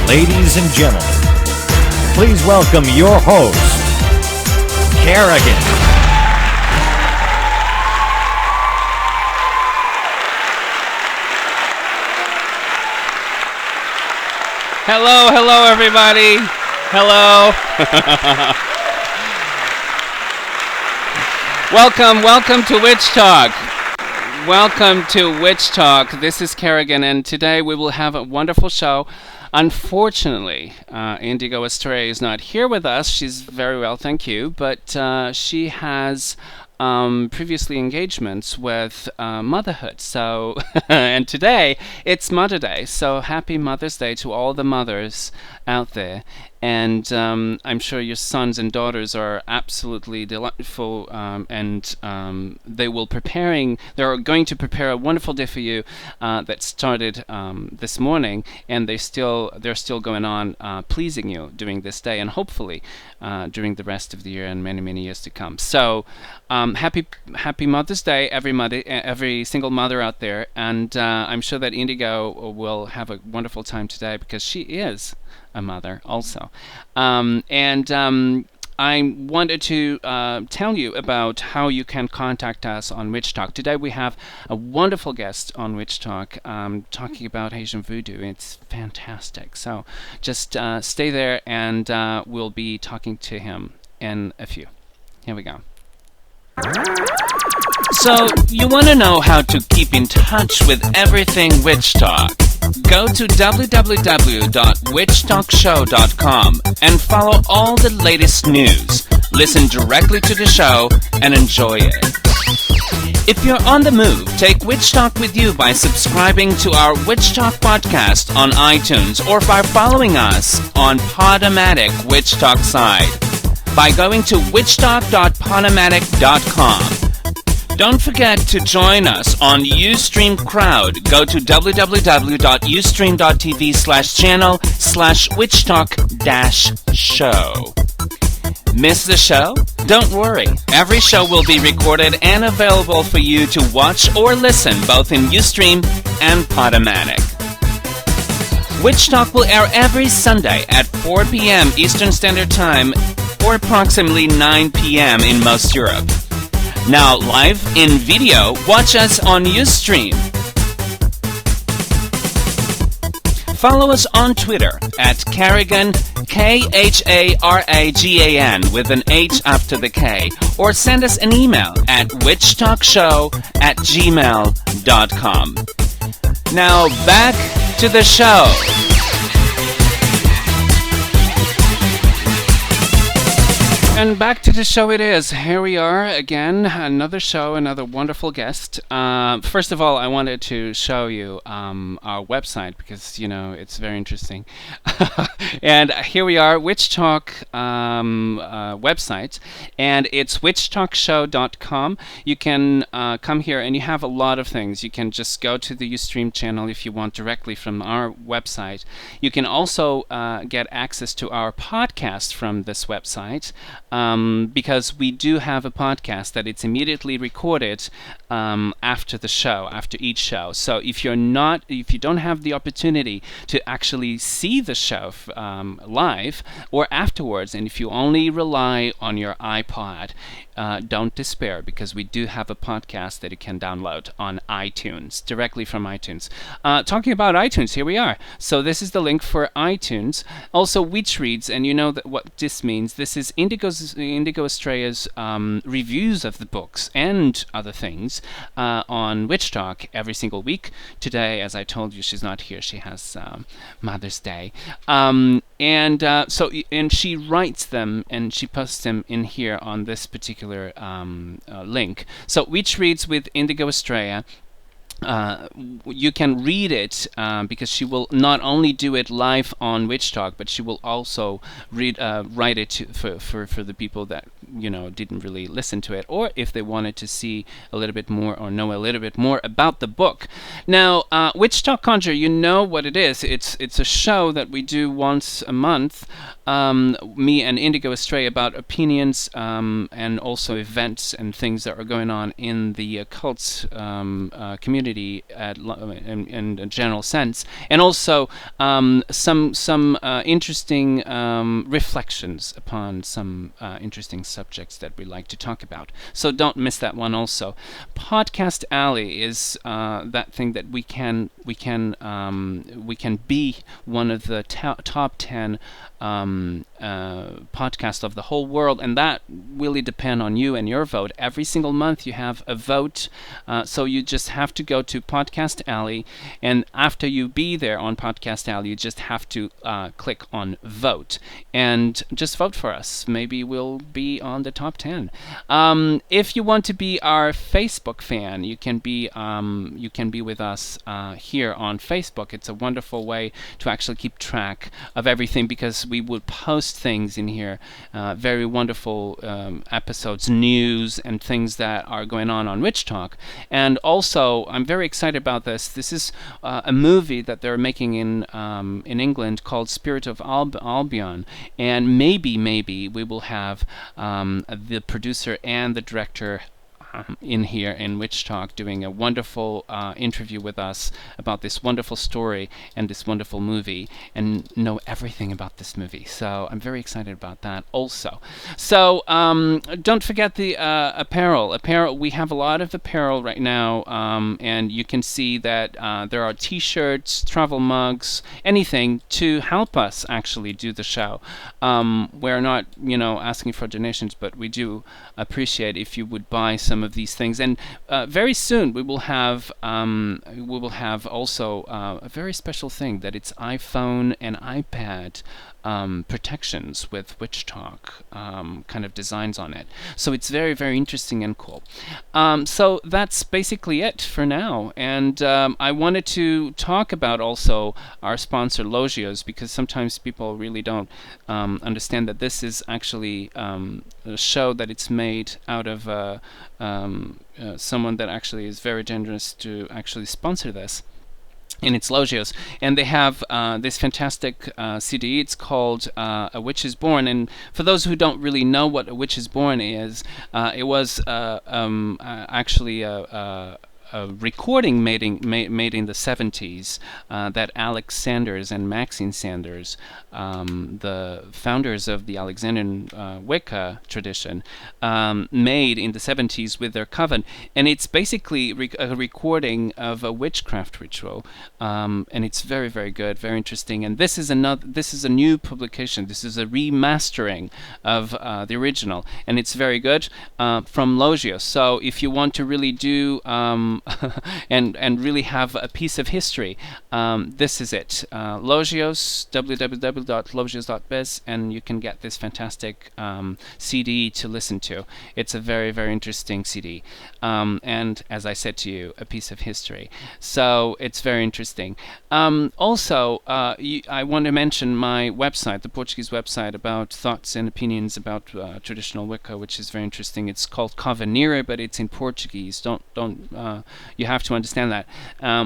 Ladies and gentlemen, please welcome your host, Kerrigan. Hello, everybody. Hello. Welcome to Witch Talk. Welcome to Witch Talk. This is Kerrigan, and today we will have a wonderful show. Unfortunately, Indigo Astray is not here with us. She's very well, thank you, but she has previously engagements with motherhood. So, and today it's Mother Day. So happy Mother's Day to all the mothers out there. And I'm sure your sons and daughters are absolutely delightful, and they're going to prepare a wonderful day for you that started this morning, and they're still going on pleasing you during this day, and hopefully during the rest of the year and many years to come. So happy Mother's Day, every single mother out there, and I'm sure that Indigo will have a wonderful time today because she is a mother also. I wanted to tell you about how you can contact us on Witch Talk. Today we have a wonderful guest on Witch Talk talking about Haitian Vodou. It's fantastic. So just stay there, and we'll be talking to him in a few. Here we go. So, you want to know how to keep in touch with everything Witch Talk? Go to www.witchtalkshow.com and follow all the latest news. Listen directly to the show and enjoy it. If you're on the move, take Witch Talk with you by subscribing to our Witch Talk podcast on iTunes or by following us on Podomatic Witch Talk site by going to witchtalk.podomatic.com. Don't forget to join us on Ustream Crowd. Go to www.ustream.tv/channel/witchtalk-show. Miss the show? Don't worry. Every show will be recorded and available for you to watch or listen both in Ustream and Podomatic. Witch Talk will air every Sunday at 4 p.m. Eastern Standard Time or approximately 9 p.m. in most Europe. Now, live in video, watch us on Ustream. Follow us on Twitter at Kerrigan, Kharagan, with an H after the K, or send us an email at witchtalkshow@gmail.com. Now, back to the show. And back to the show it is. Here we are again, another show, another wonderful guest. First of all, I wanted to show you our website because, it's very interesting. And here we are, Witch Talk website, and it's witchtalkshow.com. You can come here and you have a lot of things. You can just go to the Ustream channel if you want directly from our website. You can also get access to our podcast from this website. Because we do have a podcast that it's immediately recorded after the show, after each show. So if you don't have the opportunity to actually see the show live or afterwards, and if you only rely on your iPod, don't despair, because we do have a podcast that you can download on iTunes, directly from iTunes. Talking about iTunes, here we are. So this is the link for iTunes. Also, Witch Reads, and you know that what this means. This is Indigo Astraya's reviews of the books and other things on Witch Talk every single week. Today, as I told you, she's not here. She has Mother's Day. And she writes them and she posts them in here on this particular link. So Witch Reads with Indigo Astraya. You can read it because she will not only do it live on Witch Talk, but she will also write it for the people that didn't really listen to it, or if they wanted to see a little bit more or know a little bit more about the book. Now, Witch Talk Conjure, you know what it is. It's a show that we do once a month me and Indigo Astray about opinions and also events and things that are going on in the occult community in a general sense, and also some interesting reflections upon some interesting subjects that we like to talk about. So don't miss that one also. Podcast Alley is that thing that we can be one of the top 10 podcast of the whole world, and that really depend on you and your vote. Every single month you have a vote, so you just have to go to Podcast Alley, and after you be there on Podcast Alley, you just have to click on vote and just vote for us. Maybe we'll be on the top 10. If you want to be our Facebook fan, you can be with us here on Facebook. It's a wonderful way to actually keep track of everything, because we would post things in here, very wonderful episodes, news, and things that are going on Witch Talk. And also, I'm very excited about this. This is a movie that they're making in England called Spirit of Albion, and maybe we will have the producer and the director in here in Witch Talk doing a wonderful interview with us about this wonderful story and this wonderful movie, and know everything about this movie. So I'm very excited about that also. So don't forget the apparel. We have a lot of apparel right now, and you can see that there are t-shirts, travel mugs, anything to help us actually do the show. We're not, asking for donations, but we do appreciate if you would buy some of these things. And very soon we will have also a very special thing, that it's iPhone and iPad protections with Witch Talk kind of designs on it. So it's very, very interesting and cool. So that's basically it for now. And I wanted to talk about also our sponsor Logios, because sometimes people really don't understand that this is actually a show that it's made out of someone that actually is very generous to actually sponsor this. And it's Logios, and they have this fantastic CD. It's called A Witch is Born, and for those who don't really know what A Witch is Born is, it was actually a recording made in the 70s that Alex Sanders and Maxine Sanders, the founders of the Alexandrian Wicca tradition, made in the 70s with their coven. And it's basically a recording of a witchcraft ritual, and it's very, very good, very interesting. And this is a new publication. This is a remastering of the original, and it's very good from Logios. So if you want to really do and really have a piece of history, this is it. Logios, www.logios.biz, and you can get this fantastic CD to listen to. It's a very, very interesting CD, and as I said to you, a piece of history. So it's very interesting. Also, I want to mention my website, the Portuguese website, about thoughts and opinions about traditional Wicca, which is very interesting. It's called Covenira, but it's in Portuguese. You have to understand that.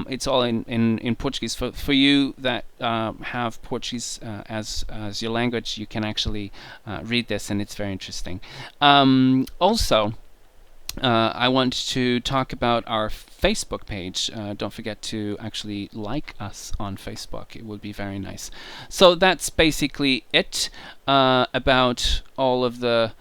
It's all in Portuguese. For you that have Portuguese as your language, you can actually read this, and it's very interesting. Also, I want to talk about our Facebook page. Don't forget to actually like us on Facebook. It would be very nice. So that's basically it about all of the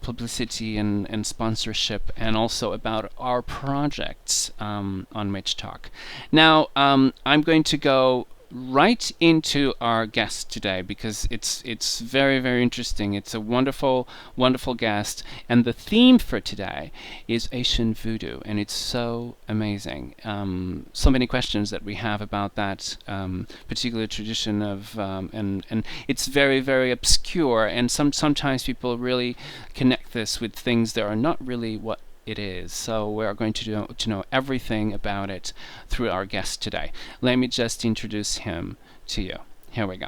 publicity and sponsorship, and also about our projects on Witch Talk. Now, I'm going to go right into our guest today, because it's very, very interesting. It's a wonderful, wonderful guest, and the theme for today is Haitian Vodou, and it's so amazing. So many questions that we have about that particular tradition of, and it's very, very obscure, and sometimes people really connect this with things that are not really what it is. So we're going to know everything about it through our guest today. Let me just introduce him to you. Here we go.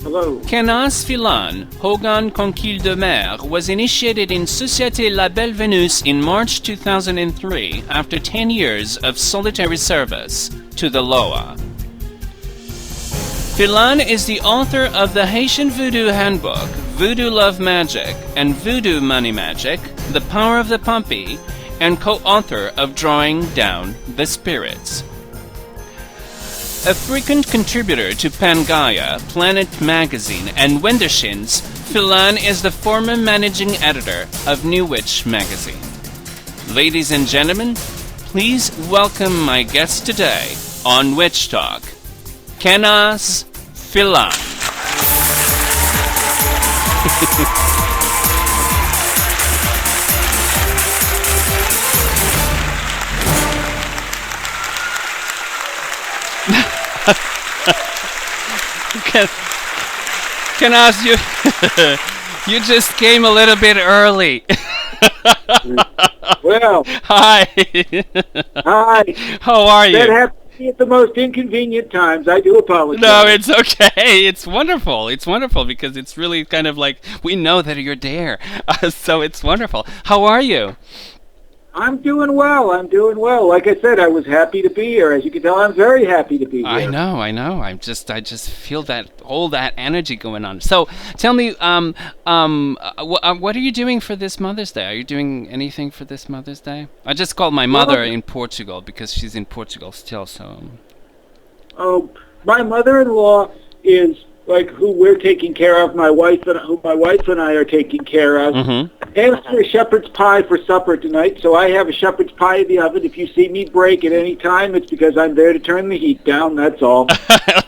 Hello. Kenaz Filan, Houngan Conquille de Mer, was initiated in Société la Belle Venus in March 2003 after 10 years of solitary service to the Loa. Filan is the author of the Haitian Vodou Handbook, Voodoo Love Magic, and Voodoo Money Magic, The Power of the Pumpy, and co-author of Drawing Down the Spirits. A frequent contributor to Pangaea, Planet Magazine, and Wendershins, Filan is the former managing editor of New Witch Magazine. Ladies and gentlemen, please welcome my guest today on Witch Talk, Kenaz Filan. Kenaz, you just came a little bit early. Well, Hi. hi. How are you? That happens to be at the most inconvenient times. I do apologize. No, it's okay. It's wonderful. It's wonderful because it's really kind of like we know that you're there. So it's wonderful. How are you? I'm doing well. Like I said, I was happy to be here. As you can tell, I'm very happy to be here. I know. I just feel that all that energy going on. So tell me, what are you doing for this Mother's Day? Are you doing anything for this Mother's Day? I just called my mother in Portugal because she's in Portugal still. So. Oh, my mother-in-law is like who we're taking care of. Who my wife and I are taking care of. Mm-hmm. And a shepherd's pie for supper tonight, so I have a shepherd's pie in the oven. If you see me break at any time, it's because I'm there to turn the heat down, that's all.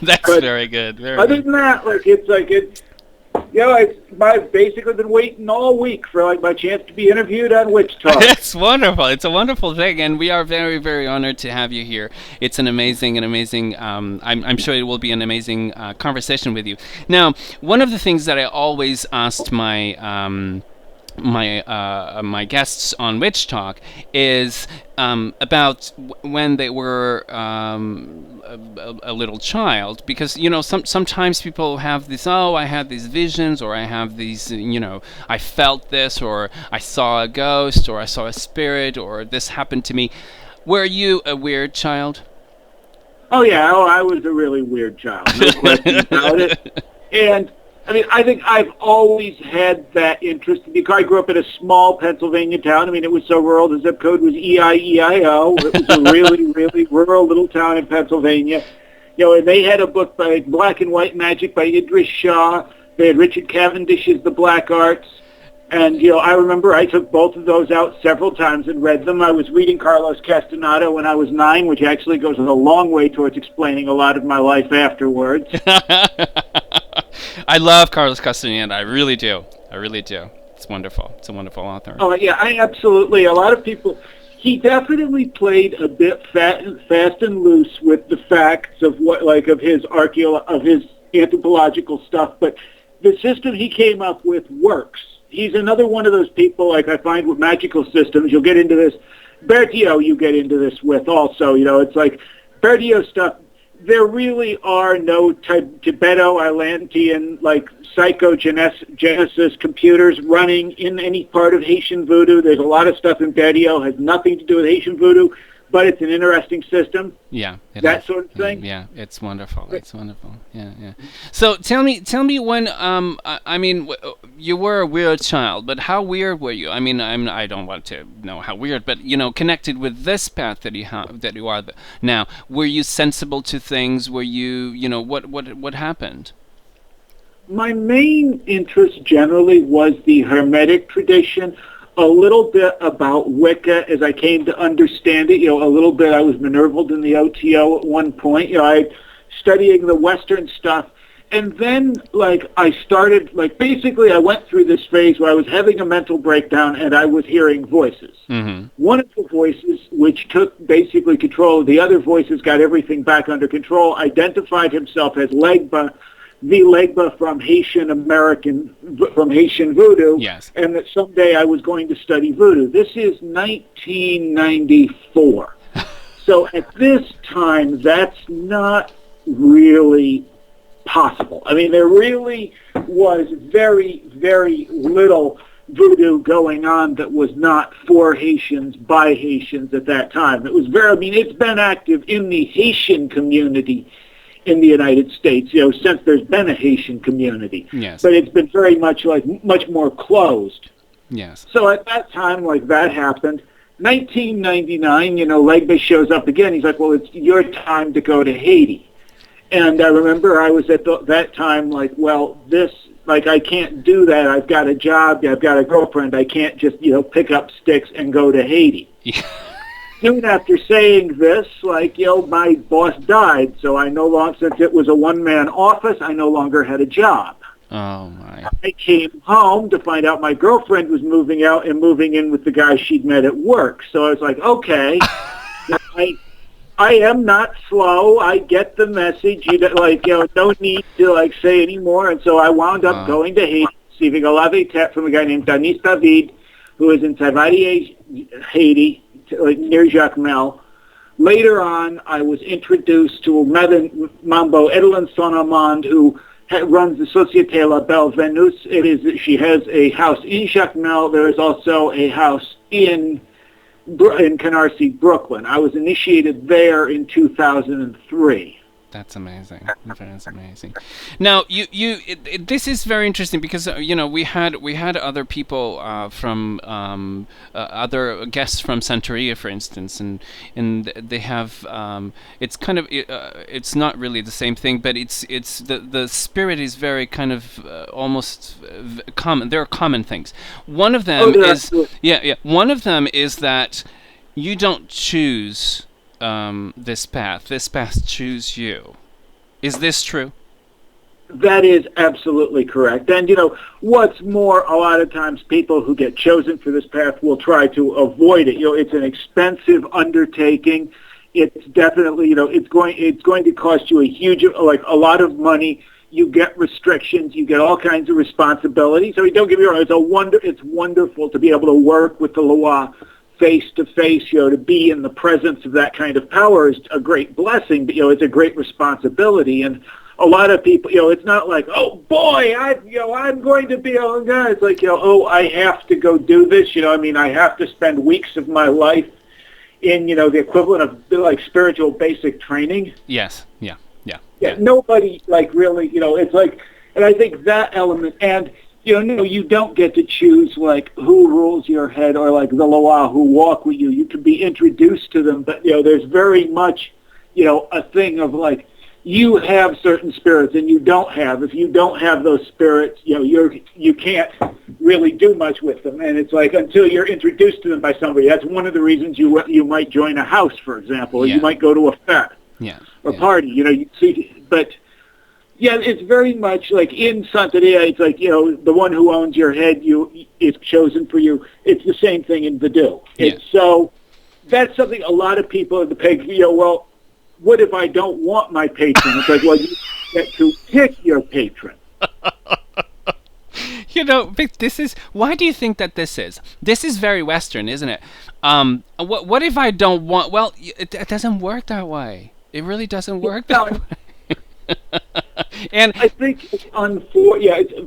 That's but very good. Other than that, I've basically been waiting all week for like my chance to be interviewed on Witch Talk. It's wonderful. It's a wonderful thing, and we are very, very honored to have you here. It's an amazing. I'm sure it will be an amazing conversation with you. Now, one of the things that I always asked my my guests on Witch Talk is about when they were a little child, because sometimes people have this, I had these visions, or I have these, I felt this, or I saw a ghost, or I saw a spirit, or this happened to me. Were you a weird child? Oh yeah, I was a really weird child, no question about it. And I mean, I think I've always had that interest because I grew up in a small Pennsylvania town. I mean, it was so rural. The zip code was EIEIO. It was a really, really rural little town in Pennsylvania. And they had a book by Black and White Magic by Idris Shah. They had Richard Cavendish's The Black Arts. And, I remember I took both of those out several times and read them. I was reading Carlos Castaneda when I was 9, which actually goes a long way towards explaining a lot of my life afterwards. I love Carlos Castaneda. I really do. It's wonderful. It's a wonderful author. Oh yeah, I absolutely. A lot of people. He definitely played a bit fast and loose with the facts of of his anthropological stuff. But the system he came up with works. He's another one of those people. Like I find with magical systems, you'll get into this. Bertio, you get into this with also. It's like Bertio stuff. There really are no Tibeto-Atlantean, psychogenesis computers running in any part of Haitian Voodoo. There's a lot of stuff in Bertio has nothing to do with Haitian Voodoo, but it's an interesting system. Yeah. That sort of thing. Yeah, it's wonderful. It's wonderful. Yeah. So tell me when, you were a weird child, but how weird were you? I mean, I don't want to know how weird, but, connected with this path that you are now, were you sensible to things? Were you, what happened? My main interest generally was the Hermetic tradition. A little bit about Wicca as I came to understand it. A little bit I was Minervaled in the OTO at one point. I studying the Western stuff. And then, I started, basically I went through this phase where I was having a mental breakdown and I was hearing voices. Mm-hmm. One of the voices, which took basically control, the other voices got everything back under control, identified himself as Legba, the Legba from Haitian Voodoo, yes, and that someday I was going to study Voodoo. This is 1994. So at this time, that's not really possible. I mean, there really was very, very little voodoo going on that was not for Haitians, by Haitians at that time. It was it's been active in the Haitian community in the United States, since there's been a Haitian community. Yes. But it's been very much more closed. Yes. So at that time, that happened. 1999, Legbe shows up again. He's like, well, it's your time to go to Haiti. And I remember I was at that time I can't do that. I've got a job. I've got a girlfriend. I can't just, pick up sticks and go to Haiti. Yeah. Soon after saying this, my boss died. So I no longer, since it was a one-man office, I no longer had a job. Oh, my. I came home to find out my girlfriend was moving out and moving in with the guy she'd met at work. So I was like, okay, I am not slow. I get the message. No need to say anymore. And so I wound up going to Haiti, receiving a lave tete from a guy named Denis David, who is in Savadier, Haiti, near Jacmel. Later on, I was introduced to Madame Mambo Edelin Sonamond, who runs the Société la Belle Venus. She has a house in Jacmel. There is also a house in Canarsie, Brooklyn. I was initiated there in 2003. That's amazing. That's amazing. Now, this is very interesting because we had other people from other guests from Santeria, for instance, and they have it's kind of it's not really the same thing, but it's the spirit is very kind of almost common. There are common things. One of them is One of them is that you don't choose this path. This path choose you. Is this true? That is absolutely correct. And, what's more, a lot of times people who get chosen for this path will try to avoid it. It's an expensive undertaking. It's definitely, it's going to cost you a lot of money. You get restrictions. You get all kinds of responsibilities. I mean, don't get me wrong. It's wonderful to be able to work with the Loa face to face, to be in the presence of that kind of power is a great blessing, but it's a great responsibility. And a lot of people, it's not like, oh boy, I'm going to be a houngan. It's like, I have to go do this. I have to spend weeks of my life in, the equivalent of spiritual basic training. Yes. Yeah. Nobody really, it's like, and I think that element, and you don't get to choose who rules your head or the Loa who walk with you. You can be introduced to them, but there's very much a thing of you have certain spirits and you don't have. If you don't have those spirits, you can't really do much with them. And it's until you're introduced to them by somebody. That's one of the reasons you might join a house, for example, or you might go to a fete or party. You see, but. Yeah, it's very much in Santeria, it's the one who owns your head is chosen for you. It's the same thing in Voodoo. So that's something a lot of people in the peg, well, what if I don't want my patron? It's you get to pick your patron. Vic, why do you think that this is? This is very Western, isn't it? What if I don't want, well, it doesn't work that way. It really doesn't work that way. And I think it's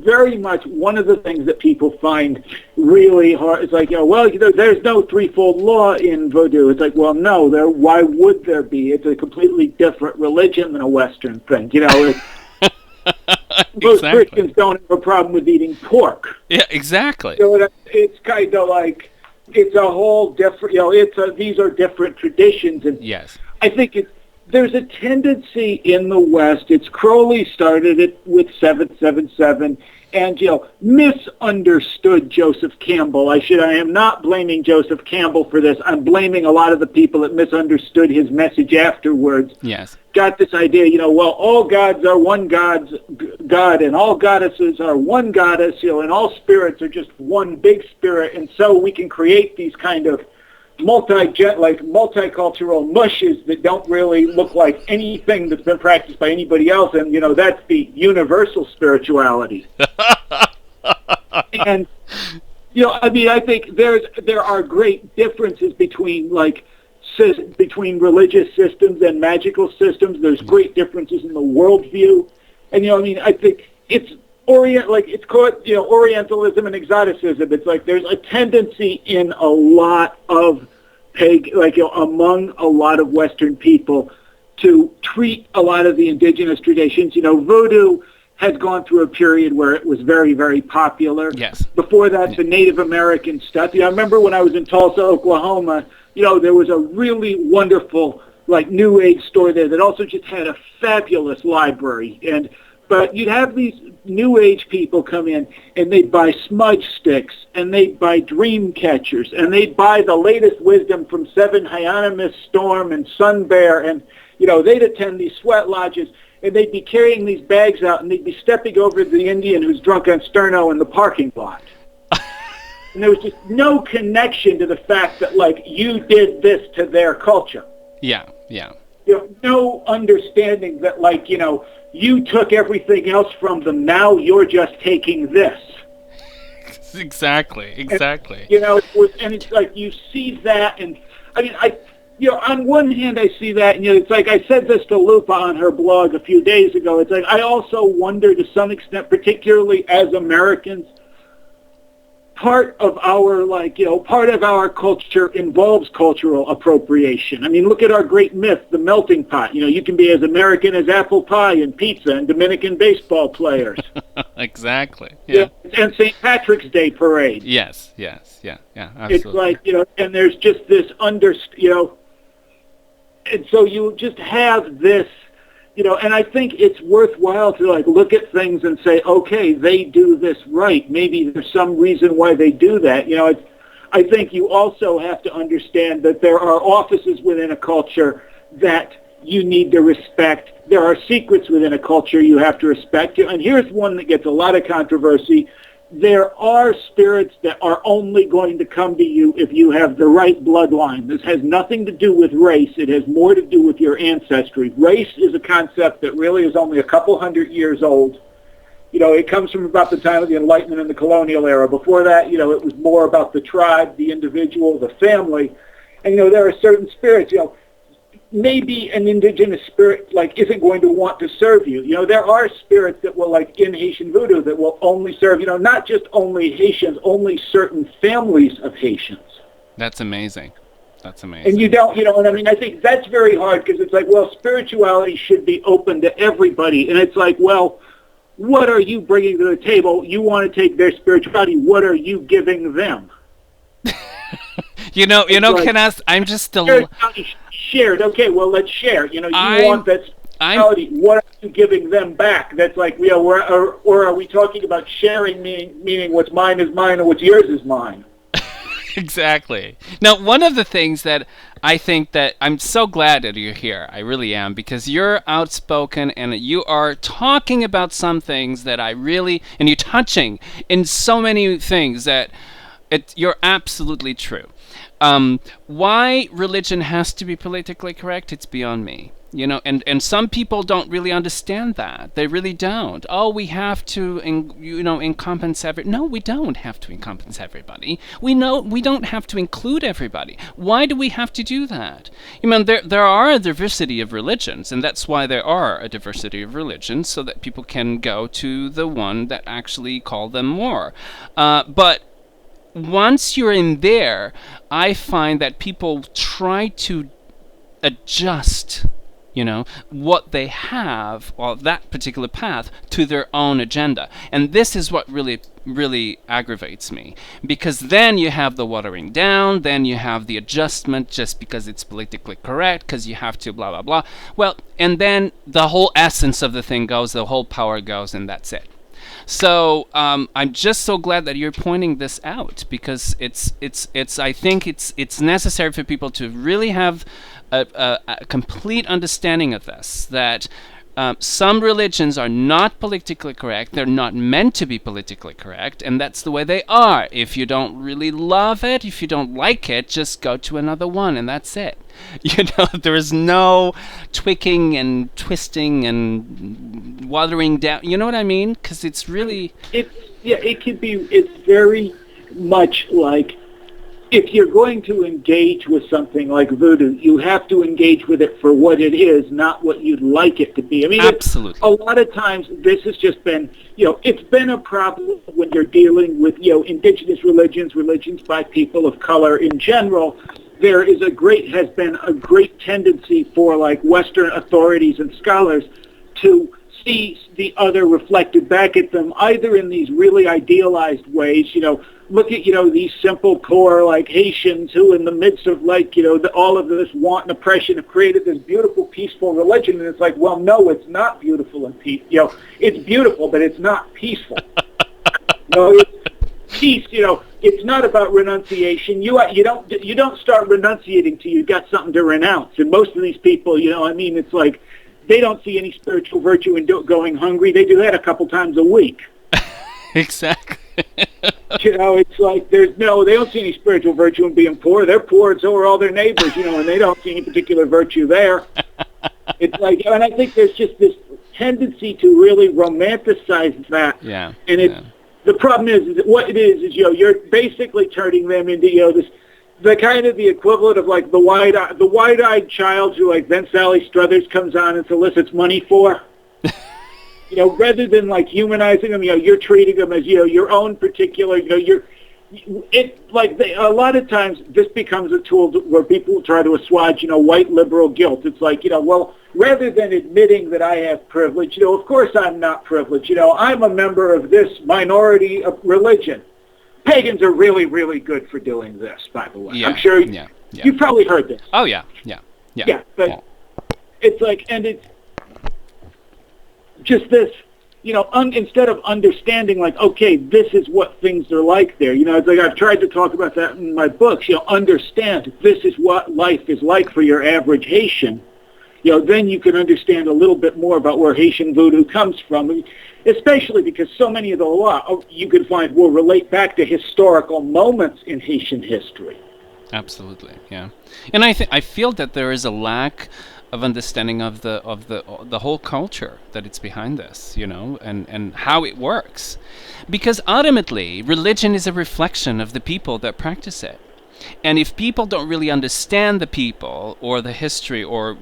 very much one of the things that people find really hard. It's there's no threefold law in Voodoo. It's no, why would there be? It's a completely different religion than a Western thing. Most Christians don't have a problem with eating pork. Yeah, exactly. It's kind of it's a whole different, these are different traditions. And yes. I think there's a tendency in the West. Crowley started it with 777, and misunderstood Joseph Campbell. I am not blaming Joseph Campbell for this. I'm blaming a lot of the people that misunderstood his message afterwards. Yes. Got this idea, all gods are one God, and all goddesses are one goddess, and all spirits are just one big spirit, and so we can create these kind of multicultural mushes that don't really look like anything that's been practiced by anybody else, and that's the universal spirituality. And I think there are great differences between between religious systems and magical systems. There's great differences in the worldview, and I think it's it's called Orientalism and exoticism. It's there's a tendency in a lot of among a lot of Western people to treat a lot of the indigenous traditions. Voodoo has gone through a period where it was very, very popular. Yes. Before that, the Native American stuff. I remember when I was in Tulsa, Oklahoma, there was a really wonderful, New Age store there that also just had a fabulous library. But you'd have these New Age people come in, and they'd buy smudge sticks, and they'd buy dream catchers, and they'd buy the latest wisdom from Seven Hieronymus Storm and Sun Bear, and, they'd attend these sweat lodges, and they'd be carrying these bags out, and they'd be stepping over the Indian who's drunk on Sterno in the parking lot. And there was just no connection to the fact that, you did this to their culture. Yeah. No understanding that, you took everything else from them. Now you're just taking this. Exactly. And, it's like you see that, and on one hand I see that, and it's like I said this to Lupa on her blog a few days ago. It's like I also wonder to some extent, particularly as Americans, part of our culture involves cultural appropriation. Look at our great myth, the melting pot. You can be as American as apple pie and pizza and Dominican baseball players. Exactly. Yeah. And St. Patrick's Day parade. Yes. Yeah. Absolutely. It's like, and there's just this and so you just have this, and I think it's worthwhile to look at things and say, okay, they do this right. Maybe there's some reason why they do that. I think you also have to understand that there are offices within a culture that you need to respect. There are secrets within a culture you have to respect. And here's one that gets a lot of controversy. There are spirits that are only going to come to you if you have the right bloodline. This has nothing to do with race. It has more to do with your ancestry. Race is a concept that really is only a couple hundred years old. It comes from about the time of the Enlightenment and the colonial era. Before that, it was more about the tribe, the individual, the family. And, there are certain spirits, maybe an indigenous spirit isn't going to want to serve you. There are spirits that will, in Haitian Vodou, that will only serve, not just only Haitians, only certain families of Haitians. That's amazing. And you don't, I think that's very hard because it's like, well, spirituality should be open to everybody. And it's like, well, what are you bringing to the table? You want to take their spirituality. What are you giving them? Kenaz, I'm just still... Shared. Okay, well, let's share. You want that spirituality. What are you giving them back? That's like, or are we talking about sharing, meaning what's mine is mine and what's yours is mine? Exactly. Now, one of the things that I think that I'm so glad that you're here, I really am, because you're outspoken and you are talking about some things that and you're touching in so many things that you're absolutely true. Why religion has to be politically correct, it's beyond me. And some people don't really understand that. They really don't. Oh, we have to, encompass everybody. No, we don't have to encompass everybody. We don't have to include everybody. Why do we have to do that? There are a diversity of religions, and that's why there are a diversity of religions, so that people can go to the one that actually call them more. But once you're in there, I find that people try to adjust, what they have, or that particular path, to their own agenda. And this is what really, really aggravates me. Because then you have the watering down, then you have the adjustment just because it's politically correct, because you have to blah, blah, blah. Well, and then the whole essence of the thing goes, the whole power goes, and that's it. So I'm just so glad that you're pointing this out, because I think it's necessary for people to really have a complete understanding of this, that some religions are not politically correct. They're not meant to be politically correct, and that's the way they are. If you don't really love it, if you don't like it, just go to another one, and that's it. There is no tweaking and twisting and watering down. You know what I mean? Because it's really... It's very much like, if you're going to engage with something like voodoo, you have to engage with it for what it is, not what you'd like it to be. Absolutely. A lot of times this has just been, it's been a problem when you're dealing with, indigenous religions by people of color in general, there has been a great tendency for like Western authorities and scholars to see the other reflected back at them, either in these really idealized ways, look at, these simple, poor, like Haitians who in the midst of like, all of this want and oppression have created this beautiful, peaceful religion. And it's like, well, no, it's not beautiful and peaceful. It's beautiful, but it's not peaceful. It's peace, it's not about renunciation. You don't start renunciating till you've got something to renounce. And most of these people, it's like they don't see any spiritual virtue in going hungry. They do that a couple times a week. Exactly. It's like they don't see any spiritual virtue in being poor. They're poor, and so are all their neighbors, and they don't see any particular virtue there. It's like, and I think there's just this tendency to really romanticize that. Yeah. And the problem is what it is you're basically turning them into the kind of the equivalent of like the wide-eyed child who like then Sally Struthers comes on and solicits money for. Rather than like humanizing them, you're treating them as your own particular. A lot of times this becomes a tool where people try to assuage white liberal guilt. It's like well, rather than admitting that I have privilege, of course I'm not privileged. I'm a member of this minority of religion. Pagans are really, really good for doing this, by the way. Yeah, I'm sure you've probably heard this. Oh, yeah. Yeah, but it's like, and it's just this, instead of understanding, like, okay, this is what things are like there. It's like I've tried to talk about that in my books. Understand this is what life is like for your average Haitian. Then you can understand a little bit more about where Haitian Vodou comes from, especially because so many of the law you can find will relate back to historical moments in Haitian history. Absolutely, yeah. And I feel that there is a lack of understanding of the whole culture that it's behind this, and how it works, because ultimately religion is a reflection of the people that practice it. And if people don't really understand the people or the history or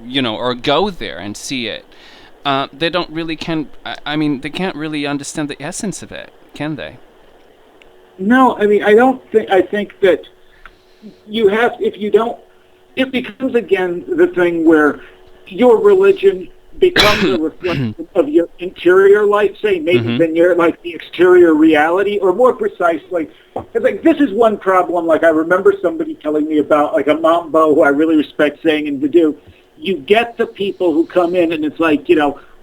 go there and see it, they don't really they can't really understand the essence of it, can they? No, I think that you have, it becomes again the thing where your religion becomes a reflection of your interior life, say maybe than your like the exterior reality, or more precisely, it's like this is one problem. Like I remember somebody telling me about like a mambo who I really respect saying in Voodoo, you get the people who come in and it's like,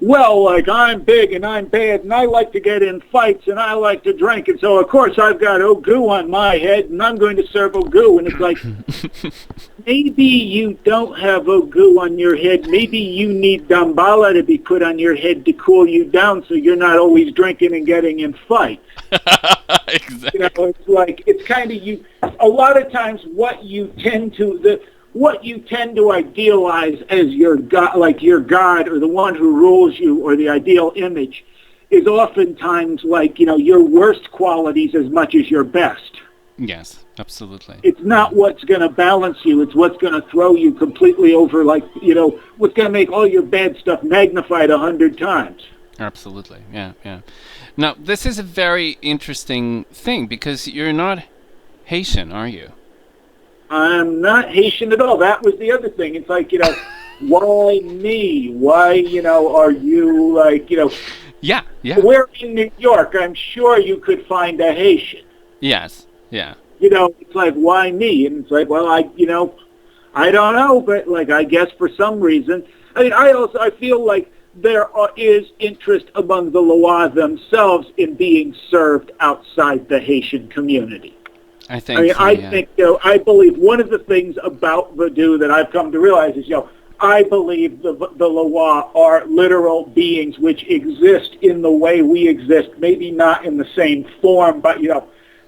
well, like I'm big and I'm bad and I like to get in fights and I like to drink, and so of course I've got Ogu on my head and I'm going to serve Ogu. And it's like, maybe you don't have Ogu on your head. Maybe you need Dambala to be put on your head to cool you down so you're not always drinking and getting in fights. Exactly. It's like, it's kind of a lot of times what you tend to idealize as your God, like your God or the one who rules you or the ideal image, is oftentimes like, your worst qualities as much as your best. Yes, absolutely. It's not what's going to balance you. It's what's going to throw you completely over, like, what's going to make all your bad stuff magnified 100 times. Absolutely, yeah. Now, this is a very interesting thing because you're not Haitian, are you? I'm not Haitian at all. That was the other thing. It's like, why me? Why, are you like, Yeah. We're in New York. I'm sure you could find a Haitian. Yes, yeah. It's like, why me? And it's like, well, I don't know, but like, I guess for some reason, I feel like there is interest among the Loa themselves in being served outside the Haitian community. I think I believe one of the things about Voodoo that I've come to realize is, I believe the Loa are literal beings which exist in the way we exist, maybe not in the same form, but,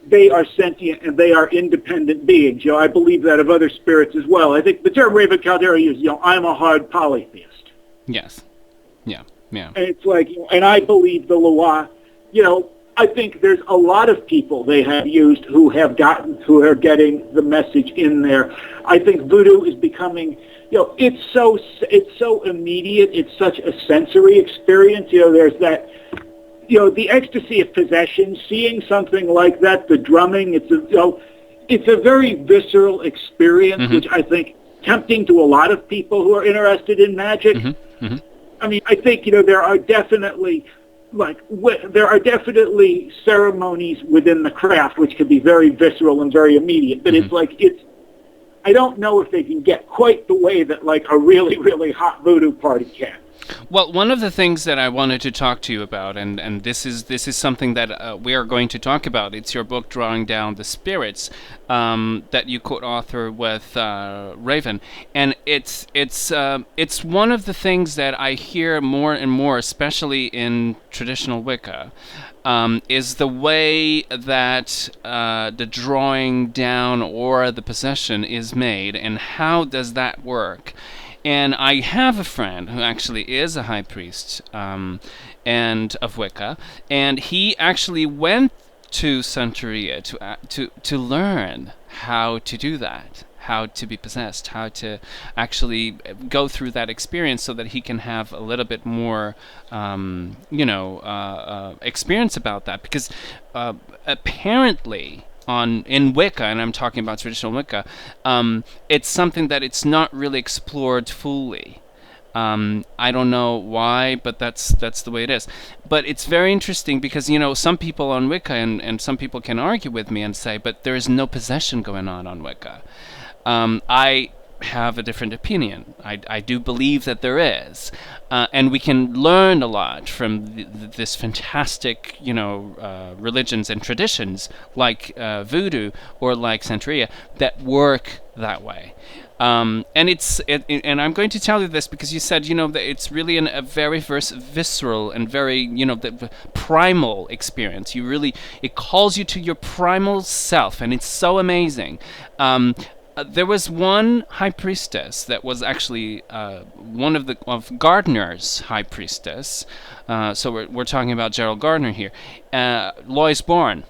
they are sentient and they are independent beings. I believe that of other spirits as well. I think the term Raven Caldera uses, I'm a hard polytheist. Yes. Yeah. And it's like, and I believe the Loa, I think there's a lot of people they have used who are getting the message in there. I think Voodoo is becoming, it's so immediate. It's such a sensory experience. There's that, the ecstasy of possession, seeing something like that, the drumming, it's a very visceral experience, which I think tempting to a lot of people who are interested in magic. I mean, I think, there are definitely ceremonies within the craft which can be very visceral and very immediate, but I don't know if they can get quite the way that a really, really hot voodoo party can. Well, one of the things that I wanted to talk to you about, and this is something that we are going to talk about. It's your book, Drawing Down the Spirits, that you co-author with Raven, and it's one of the things that I hear more and more, especially in traditional Wicca, is the way that the drawing down or the possession is made, and how does that work? And I have a friend who actually is a high priest and of Wicca, and he actually went to Santeria to learn how to do that, how to be possessed, how to actually go through that experience so that he can have a little bit more, experience about that. Because apparently, in Wicca, and I'm talking about traditional Wicca, it's something that it's not really explored fully. I don't know why, but that's the way it is. But it's very interesting because, some people on Wicca, and some people can argue with me and say, but there is no possession going on Wicca. I have a different opinion. I do believe that there is. And we can learn a lot from this fantastic, religions and traditions like voodoo or like Santeria that work that way. And I'm going to tell you this because you said, that it's really a very visceral and very, the primal experience. It calls you to your primal self, and it's so amazing. There was one high priestess that was actually one of Gardner's high priestess. So we're talking about Gerald Gardner here, Lois Bourne,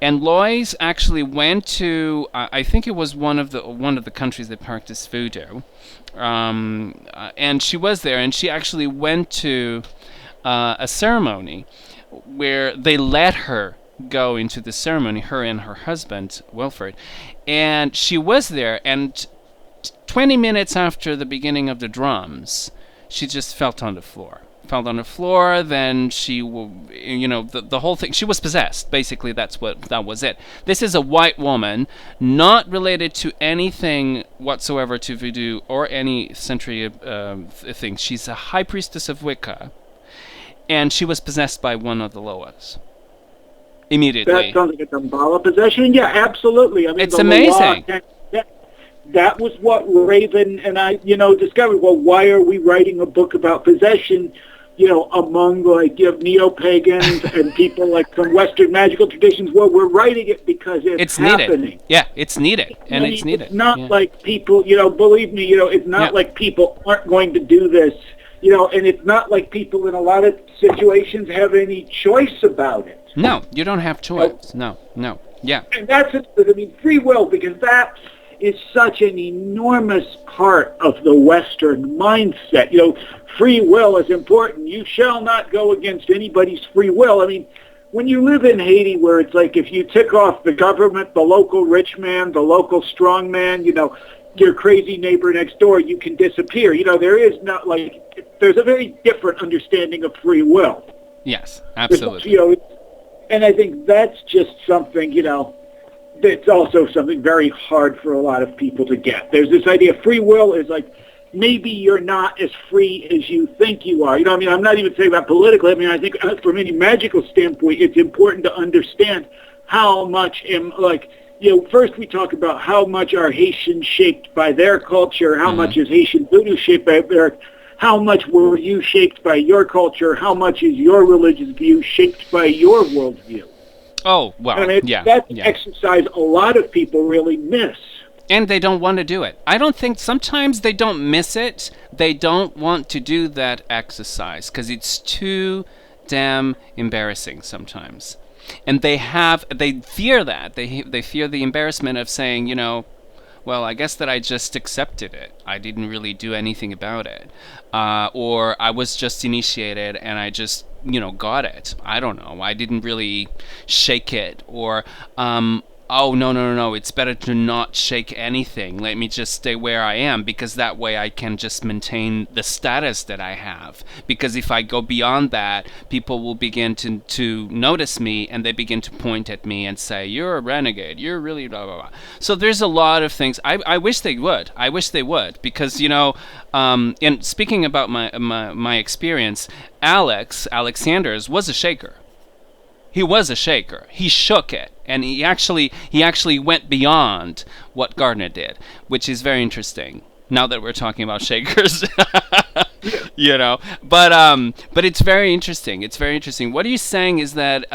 and Lois actually went to I think it was one of the countries that practiced voodoo, and she was there, and she actually went to a ceremony where they let her go into the ceremony, her and her husband Wilfred, and she was there, and 20 minutes after the beginning of the drums, she just fell on the floor. Then she, the whole thing, she was possessed. Basically, that was it. This is a white woman, not related to anything whatsoever to voodoo or any Santeria thing. She's a high priestess of Wicca, and she was possessed by one of the Loas. Immediately. That sounds like a Damballa possession. Yeah, absolutely. I mean, it's amazing. That was what Raven and I, discovered. Well, why are we writing a book about possession, among neo-pagans and people from Western magical traditions? Well, we're writing it because it's happening. Needed. Yeah, it's needed, and it's needed. It's not like people, believe me, it's not like people aren't going to do this, and it's not like people in a lot of situations have any choice about it. No, you don't have choice. No. Yeah. And that's free will, because that is such an enormous part of the Western mindset. Free will is important. You shall not go against anybody's free will. I mean, when you live in Haiti, where it's like if you tick off the government, the local rich man, the local strong man, your crazy neighbor next door, you can disappear. There is not there's a very different understanding of free will. Yes, absolutely. And I think that's just something, that's also something very hard for a lot of people to get. There's this idea free will is maybe you're not as free as you think you are. I'm not even saying that politically. I think from any magical standpoint, it's important to understand how much first we talk about how much are Haitians shaped by their culture, how much is Haitian voodoo shaped by their, how much were you shaped by your culture, how much is your religious view shaped by your worldview. Oh, well, that's an exercise a lot of people really miss. And they don't want to do it. I don't think, sometimes they don't miss it, they don't want to do that exercise because it's too damn embarrassing sometimes. And they fear that. They fear the embarrassment of saying, well, I guess that I just accepted it. I didn't really do anything about it. Or I was just initiated and I just, got it. I don't know. I didn't really shake it. Or oh, no, it's better to not shake anything. Let me just stay where I am, because that way I can just maintain the status that I have. Because if I go beyond that, people will begin to notice me, and they begin to point at me and say, you're a renegade, you're really blah, blah, blah. So there's a lot of things. I wish they would. I wish they would, because, and speaking about my experience, Alexander's was a shaker. He was a shaker. He shook it, and he actually went beyond what Gardner did, which is very interesting. Now that we're talking about shakers, but it's very interesting. It's very interesting. What he's saying is that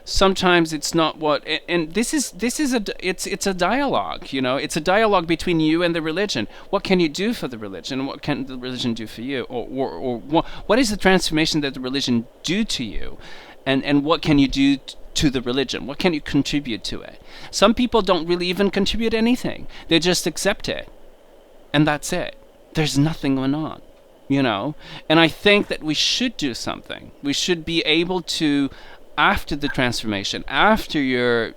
sometimes it's not what, and this is a dialogue. It's a dialogue between you and the religion. What can you do for the religion? What can the religion do for you? Or what is the transformation that the religion do to you? And what can you do to the religion? What can you contribute to it? Some people don't really even contribute anything. They just accept it. And that's it. There's nothing going on, And I think that we should do something. We should be able to, after the transformation, after you're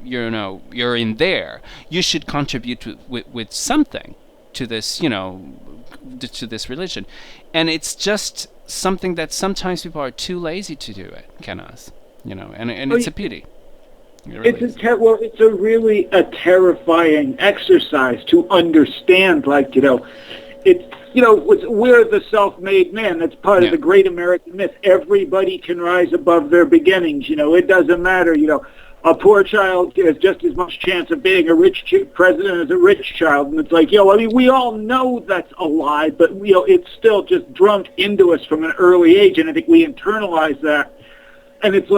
in there, you should contribute with something to this, to this religion. And it's just something that sometimes people are too lazy to do it, Kenaz. And it's a pity. It's a really terrifying exercise to understand. We're the self-made man. That's part of the great American myth. Everybody can rise above their beginnings. It doesn't matter. A poor child has just as much chance of being a rich president as a rich child. And it's we all know that's a lie, but it's still just drummed into us from an early age, and I think we internalize that. And it's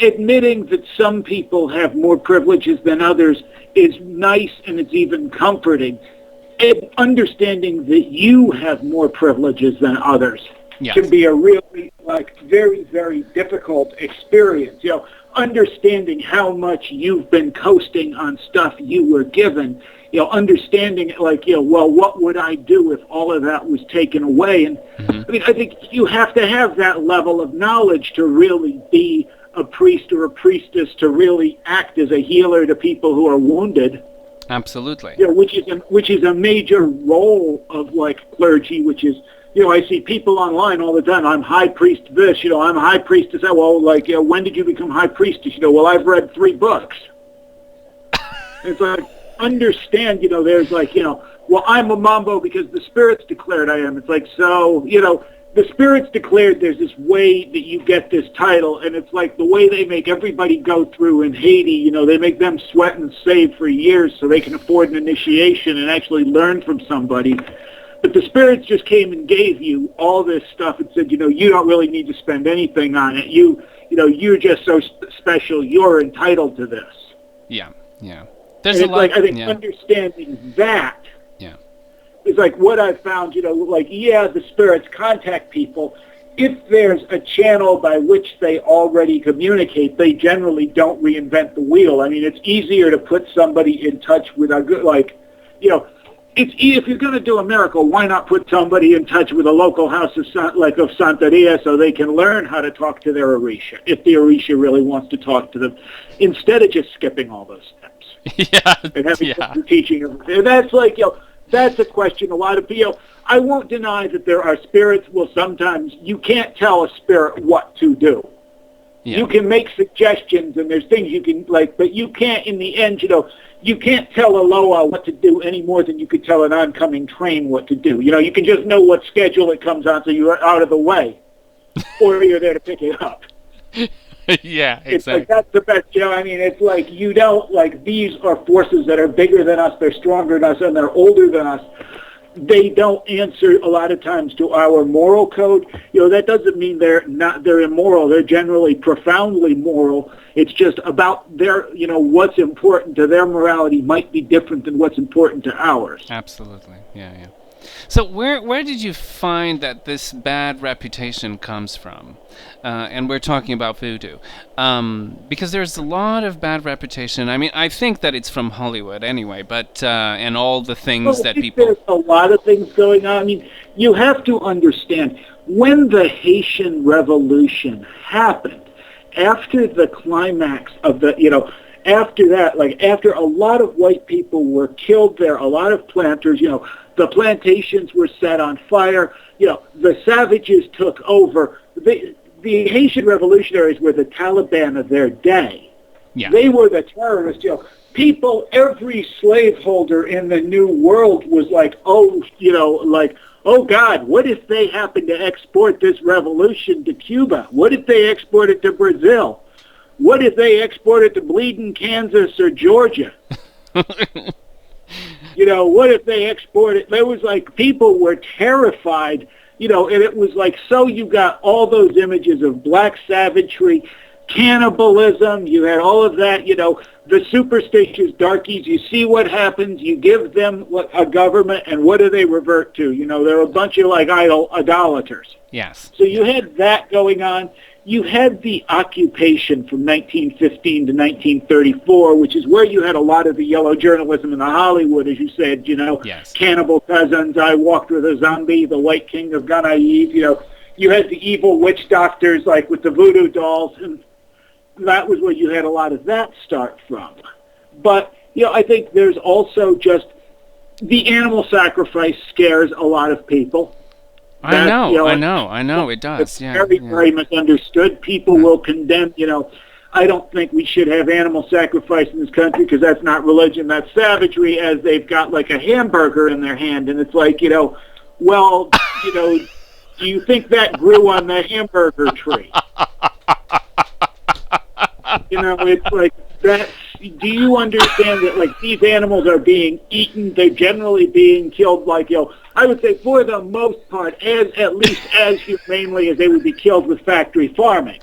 admitting that some people have more privileges than others is nice, and it's even comforting. And understanding that you have more privileges than others can be a really, very, very difficult experience. Understanding how much you've been coasting on stuff you were given, understanding what would I do if all of that was taken away? And I think you have to have that level of knowledge to really be a priest or a priestess, to really act as a healer to people who are wounded. Absolutely. Which is a major role of clergy, which is, I see people online all the time. I'm high priest this, I'm high priestess that. Well, when did you become high priestess? Well, I've read 3 books. It's understand, there's well, I'm a mambo because the spirits declared I am. It's the spirits declared there's this way that you get this title, and it's the way they make everybody go through in Haiti. They make them sweat and save for years so they can afford an initiation and actually learn from somebody. But the spirits just came and gave you all this stuff and said, you don't really need to spend anything on it. You're just so special. You're entitled to this. Yeah. There's a lot. I think understanding that is what I've found. The spirits contact people. If there's a channel by which they already communicate, they generally don't reinvent the wheel. It's easier to put somebody in touch with a good, if you're going to do a miracle, why not put somebody in touch with a local house of Santeria so they can learn how to talk to their Orisha, if the Orisha really wants to talk to them, instead of just skipping all those steps. And having teaching them. And that's that's a question a lot of people. I won't deny that there are spirits. Well, sometimes you can't tell a spirit what to do. You can make suggestions, and there's things you can but you can't, in the end, you can't tell a Loa what to do any more than you could tell an oncoming train what to do. You can just know what schedule it comes on so you're out of the way, or you're there to pick it up. Yeah, exactly. It's that's the best, it's you don't, these are forces that are bigger than us, they're stronger than us, and they're older than us. They don't answer a lot of times to our moral code. That doesn't mean they're immoral. They're generally profoundly moral. It's just about their, what's important to their morality might be different than what's important to ours. Absolutely. Yeah. So where did you find that this bad reputation comes from? And we're talking about voodoo. Because there's a lot of bad reputation. I think that it's from Hollywood anyway, but and all the things that people... There's a lot of things going on. You have to understand, when the Haitian Revolution happened, after the climax of the, after that, like after a lot of white people were killed there, a lot of planters, the plantations were set on fire, the savages took over. The Haitian revolutionaries were the Taliban of their day. Yeah. They were the terrorists, People, every slaveholder in the New World was like, oh God, what if they happen to export this revolution to Cuba? What if they export it to Brazil? What if they export it to bleeding Kansas or Georgia? What if they export it? There was like, people were terrified, and it was like, so you got all those images of black savagery, cannibalism, you had all of that, the superstitious darkies, you see what happens, you give them a government, and what do they revert to? They're a bunch of like idolaters. Yes. So you had that going on. You had the occupation from 1915 to 1934, which is where you had a lot of the yellow journalism in the Hollywood, as you said, Yes. Cannibal Cousins, I Walked with a Zombie, The White King of Ghanaïs, you had the evil witch doctors like with the voodoo dolls, and that was where you had a lot of that start from. But, I think there's also just the animal sacrifice scares a lot of people. I know, it does. It's very misunderstood. People will condemn, I don't think we should have animal sacrifice in this country because that's not religion, that's savagery, as they've got like a hamburger in their hand. And it's like, well, do you think that grew on the hamburger tree? It's like that. Do you understand that, like, these animals are being eaten? They're generally being killed, like, I would say for the most part, at least as humanely as they would be killed with factory farming.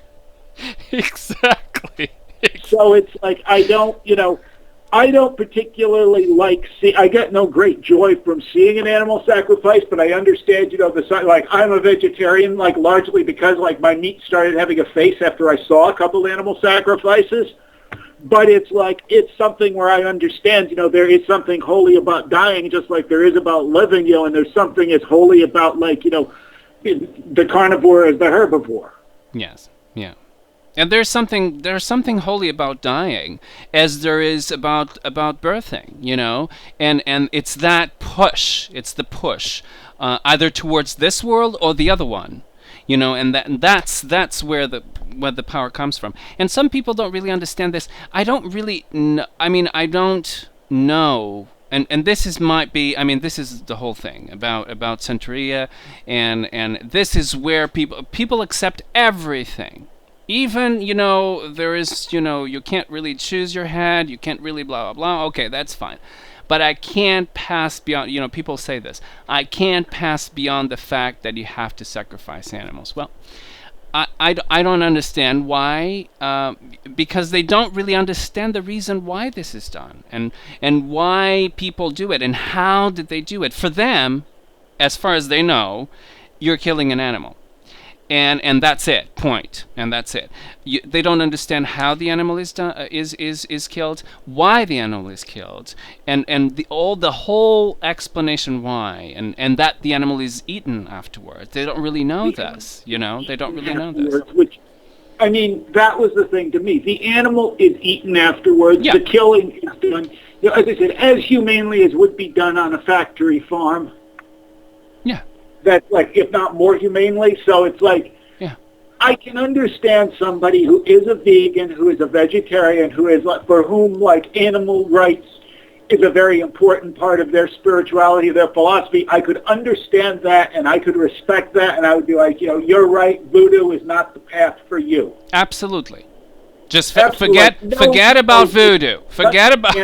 Exactly. So it's like, I don't particularly I get no great joy from seeing an animal sacrifice, but I understand, I'm a vegetarian, like, largely because, like, my meat started having a face after I saw a couple animal sacrifices. But it's like, it's something where I understand, there is something holy about dying, just like there is about living, and there's something as holy about, like, the carnivore as the herbivore. Yes, yeah. And there's something holy about dying, as there is about birthing, and it's that push, the push, either towards this world or the other one, and that's where the power comes from. And some people don't really understand this. I don't really know. I don't know. And this is this is the whole thing about Santeria, and this is where people accept everything. Even, there is, you can't really choose your head, you can't really blah, blah, blah. Okay, that's fine. But I can't pass beyond, people say this, I can't pass beyond the fact that you have to sacrifice animals. Well, I don't understand why, because they don't really understand the reason why this is done, and why people do it, and how did they do it. For them, as far as they know, you're killing an animal. And that's it. Point. And that's it. They don't understand how the animal is killed, why the animal is killed, and the whole explanation why, and that the animal is eaten afterwards. They don't really know this. They don't really know this. Which, that was the thing to me. The animal is eaten afterwards. Yeah. The killing is done, as I said, as humanely as would be done on a factory farm. Yeah. That's like, if not more humanely. So it's like, yeah, I can understand somebody who is a vegan, who is a vegetarian, for whom like animal rights is a very important part of their spirituality, their philosophy. I could understand that, and I could respect that, and I would be like, you're right, voodoo is not the path for you. Absolutely. Just forget about voodoo. Forget about.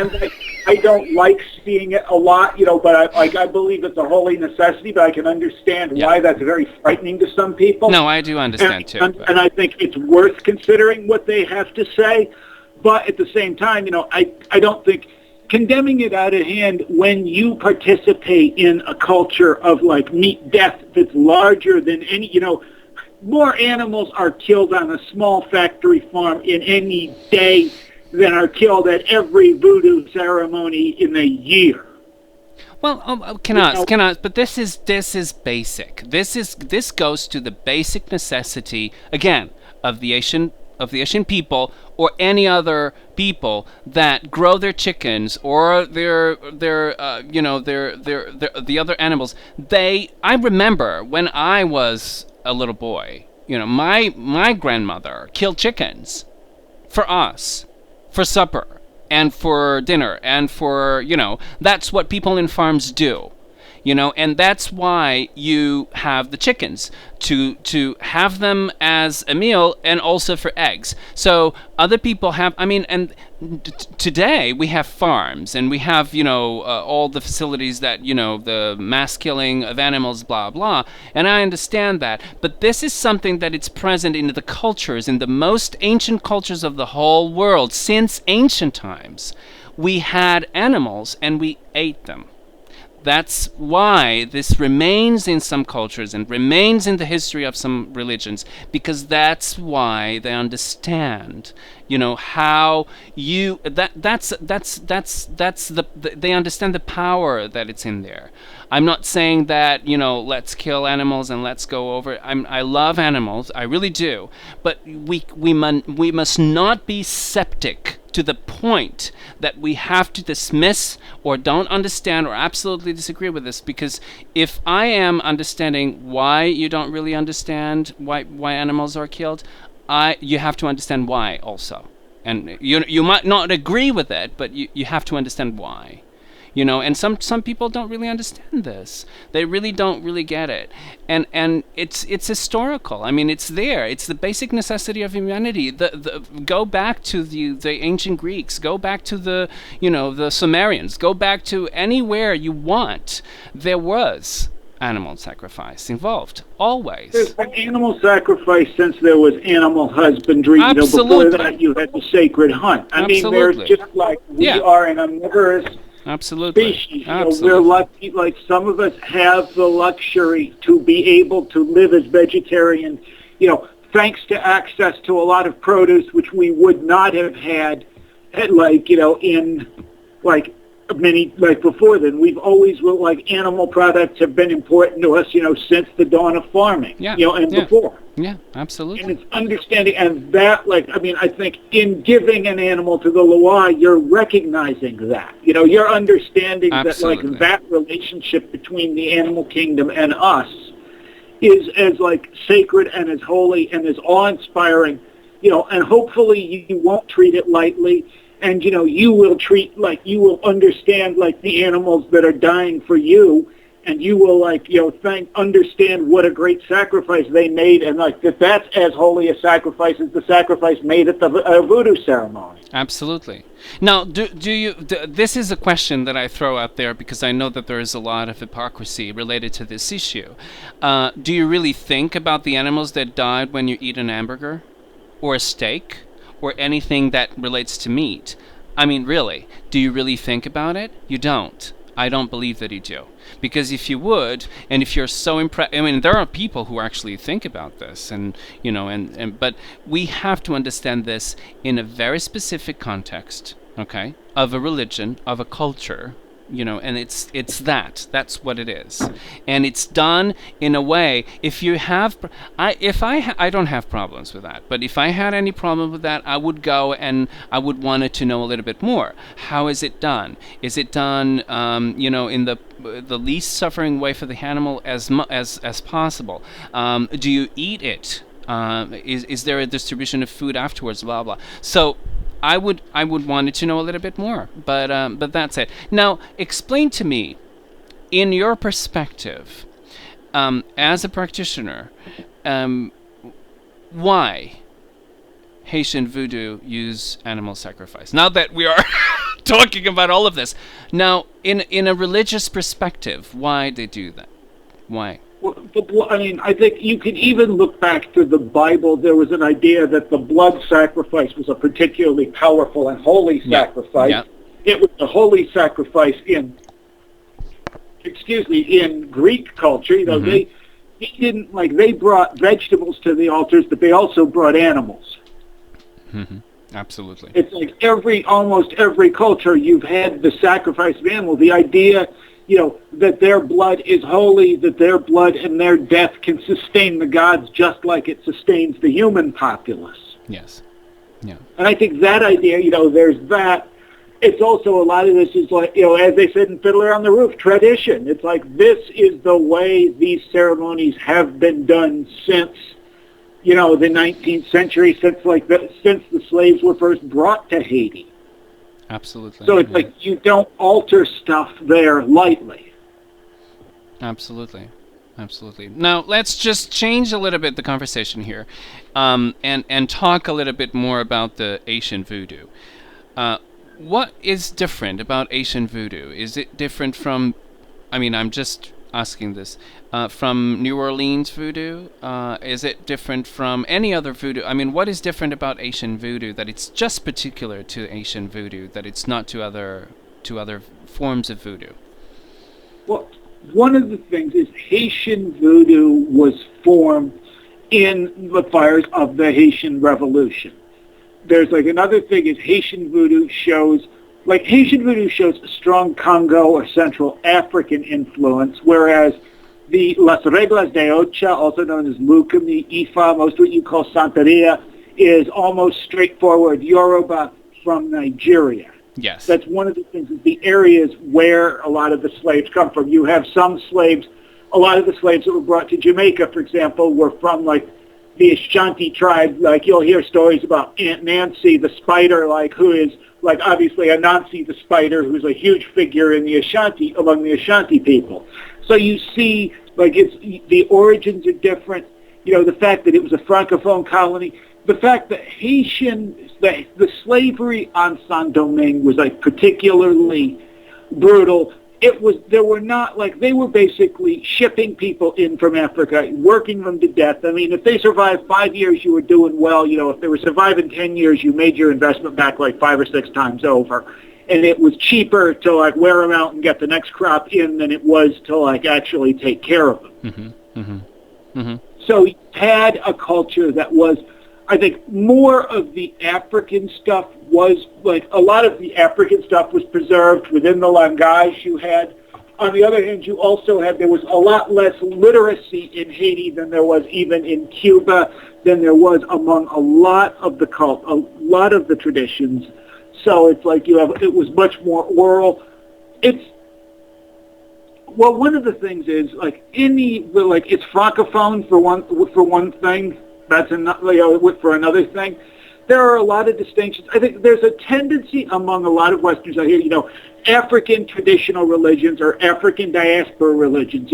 I don't like seeing it a lot, but I believe it's a holy necessity. But I can understand why that's very frightening to some people. No, I do understand too. And I think it's worth considering what they have to say. But at the same time, I don't think condemning it out of hand when you participate in a culture of like meat death that's larger than any, more animals are killed on a small factory farm in any day than are killed at every voodoo ceremony in a year. Well, Kenaz, but this is basic. This goes to the basic necessity again of the of the Asian people or any other people that grow their chickens or their the other animals. I remember when I was a little boy, my grandmother killed chickens for us, for supper and for dinner and for, that's what people in farms do. And that's why you have the chickens, to have them as a meal and also for eggs. So other people have, and today we have farms and we have, all the facilities that, the mass killing of animals, blah, blah. And I understand that. But this is something that it's present in the cultures, in the most ancient cultures of the whole world. Since ancient times, we had animals and we ate them. That's why this remains in some cultures and remains in the history of some religions, because that's why they understand, how they understand the power that it's in there. I'm not saying that, let's kill animals and let's go over. I love animals, I really do, but we must not be septic to the point that we have to dismiss or don't understand or absolutely disagree with this. Because if I am understanding why you don't really understand why animals are killed, you have to understand why also. And you might not agree with it, but you have to understand why. And some people don't really understand this. They really don't really get it. And it's historical. It's there. It's the basic necessity of humanity. Go back to the ancient Greeks. Go back to the Sumerians. Go back to anywhere you want. There was animal sacrifice involved, always. There's been animal sacrifice since there was animal husbandry. Absolutely. Before that, you had the sacred hunt. There's just like we are an omnivorous species. We're lucky, like some of us have the luxury to be able to live as vegetarian, thanks to access to a lot of produce, which we would not have had before then. We've always, animal products have been important to us, since the dawn of farming, before. Yeah, absolutely. And it's understanding, and that, I think in giving an animal to the Loa, you're recognizing that. You're understanding absolutely. that relationship between the animal kingdom and us is as, sacred and as holy and as awe-inspiring, and hopefully you won't treat it lightly. And, you will treat, you will understand, the animals that are dying for you, and you will, understand what a great sacrifice they made, and, that's as holy a sacrifice as the sacrifice made at the voodoo ceremony. Absolutely. Now, this is a question that I throw out there because I know that there is a lot of hypocrisy related to this issue. Do you really think about the animals that died when you eat an hamburger or a steak? Or anything that relates to meat? Really, do you really think about it? You don't. I don't believe that you do. Because if you would, and if you're so impressed, there are people who actually think about this, but we have to understand this in a very specific context, okay, of a religion, of a culture, and it's that's what it is. And it's done in a way, if you have, I don't have problems with that, but if I had any problem with that, I would go and I would want to know a little bit more. How is it done? Is it done, in the least suffering way for the animal as possible? Do you eat it? Is there a distribution of food afterwards? Blah blah. So I would want to know a little bit more, but that's it. Now, explain to me, in your perspective, as a practitioner, why Haitian Vodou use animal sacrifice? Now that we are talking about all of this, now in a religious perspective, why they do that? Why? Well, I think you can even look back to the Bible. There was an idea that the blood sacrifice was a particularly powerful and holy sacrifice. Yeah. It was a holy sacrifice in Greek culture. They didn't they brought vegetables to the altars, but they also brought animals. Mm-hmm. Absolutely. It's almost every culture you've had the sacrifice of animals. The idea, that their blood is holy, that their blood and their death can sustain the gods just like it sustains the human populace. Yes. Yeah. And I think that idea, there's that. It's also a lot of this is like, as they said in Fiddler on the Roof, tradition. It's like this is the way these ceremonies have been done since, the 19th century, since the slaves were first brought to Haiti. Absolutely. So it's like you don't alter stuff there lightly. Absolutely. Absolutely. Now, let's just change a little bit the conversation here and talk a little bit more about the Haitian Vodou. What is different about Haitian Vodou? Is it different from, I'm just asking this, from New Orleans Voodoo? Is it different from any other Voodoo? What is different about Haitian Vodou that it's just particular to Haitian Vodou, that it's not to other forms of Voodoo? Well, one of the things is Haitian Voodoo was formed in the fires of the Haitian Revolution. There's another thing is Haitian Voodoo shows a strong Congo or Central African influence, whereas the Las Reglas de Ocha, also known as Lukumi, Ifa, most of what you call Santeria, is almost straightforward Yoruba from Nigeria. Yes. That's one of the things, is the areas where a lot of the slaves come from. You have some slaves, a lot of the slaves that were brought to Jamaica, for example, were from the Ashanti tribe. You'll hear stories about Aunt Nancy the spider, who is obviously Anansi the spider, who's a huge figure in among the Ashanti people. So you see, it's the origins are different. The fact that it was a francophone colony, the fact that the slavery on Saint-Domingue was particularly brutal. They were basically shipping people in from Africa, working them to death. If they survived 5 years, you were doing well. If they were surviving 10 years, you made your investment back 5 or 6 times over. And it was cheaper to wear them out and get the next crop in than it was to actually take care of them. Mm-hmm. Mm-hmm. Mm-hmm. So you had a culture that was, I think, more of the African stuff was, a lot of the African stuff was preserved within the langage you had. On the other hand, there was a lot less literacy in Haiti than there was even in Cuba, than there was among a lot of the traditions. So it's it was much more oral. One of the things is, it's francophone for one thing. That's for another thing. There are a lot of distinctions. I think there's a tendency among a lot of Westerners out here, African traditional religions or African diaspora religions,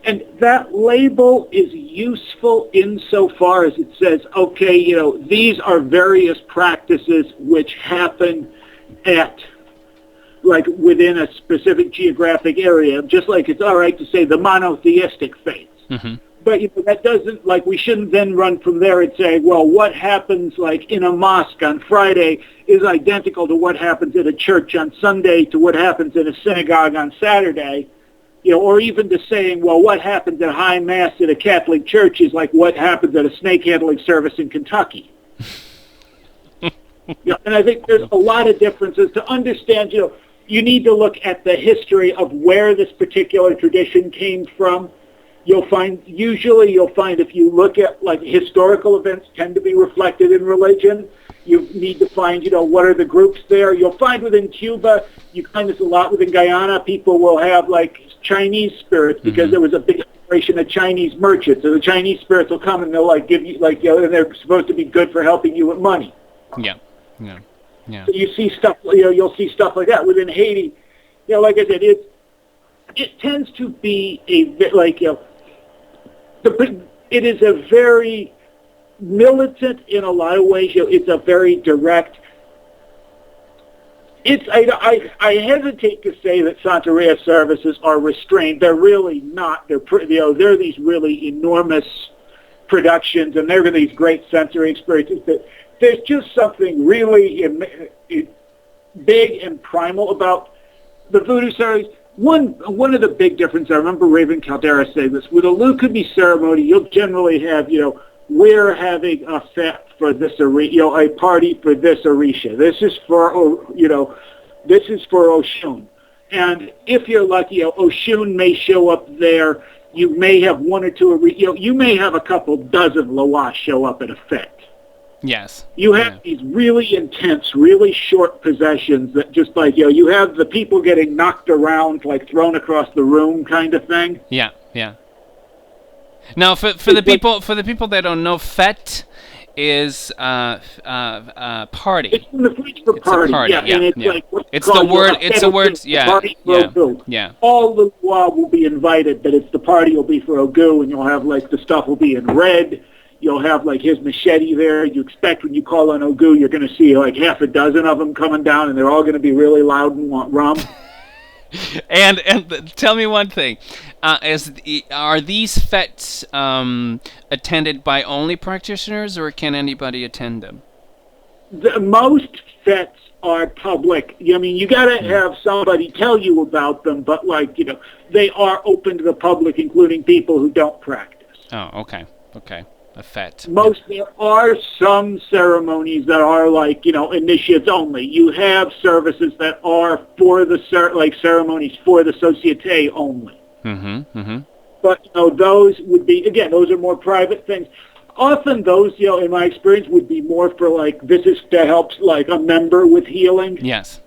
and that label is useful insofar as it says, okay, these are various practices which happen at within a specific geographic area, just like it's all right to say the monotheistic faiths. Mm-hmm. But that doesn't, we shouldn't then run from there and say, well, what happens in a mosque on Friday is identical to what happens at a church on Sunday to what happens in a synagogue on Saturday, or even to saying, well, what happens at high mass at a Catholic church is like what happens at a snake handling service in Kentucky. And I think there's a lot of differences to understand. You need to look at the history of where this particular tradition came from. You'll find if you look at historical events tend to be reflected in religion. You need to find, what are the groups there. You'll find within Cuba, you find this a lot within Guyana, people will have Chinese spirits because there was a big operation of Chinese merchants. So the Chinese spirits will come and they'll give you, and they're supposed to be good for helping you with money. Yeah, yeah, yeah. So you see stuff, you'll see stuff like that within Haiti. Like I said, it tends to be it is a very militant in a lot of ways. It's a very direct. I hesitate to say that Santeria services are restrained. They're really not. They're these really enormous productions, and they're these great sensory experiences. That there's just something really big and primal about the voodoo ceremonies. One of the big differences, I remember Raven Caldera saying this, with a Lukumi ceremony, you'll generally have, we're having a fete for this, a party for this Orisha. This is for, Oshun. And if you're lucky, Oshun may show up there. You may have one or two, you may have a couple dozen Loa show up at a fete. Yes. You have these really intense, really short possessions that just like, you have the people getting knocked around, like thrown across the room kind of thing. Yeah, yeah. Now, for the people that don't know, fete is party. It's in the French for party. Yeah, and it's like it's the word. It's a word. Yeah, party yeah. All the will be invited, but it's the party will be for Ogu, and you'll have like the stuff will be in red. You'll have like his machete there. You expect when you call on Ogu, you're going to see like half a dozen of them coming down, and they're all going to be really loud and want rum. and tell me one thing: are these fetes attended by only practitioners, or can anybody attend them? Most fetes are public. I mean, you got to have somebody tell you about them, but like they are open to the public, including people who don't practice. Oh, okay. A fete. There are some ceremonies that are like, initiates only. You have services that are for the ceremonies for the Societé only. But those would be, again, those are more private things. Often those, in my experience, would be more for like, this is to help like a member with healing. Yes.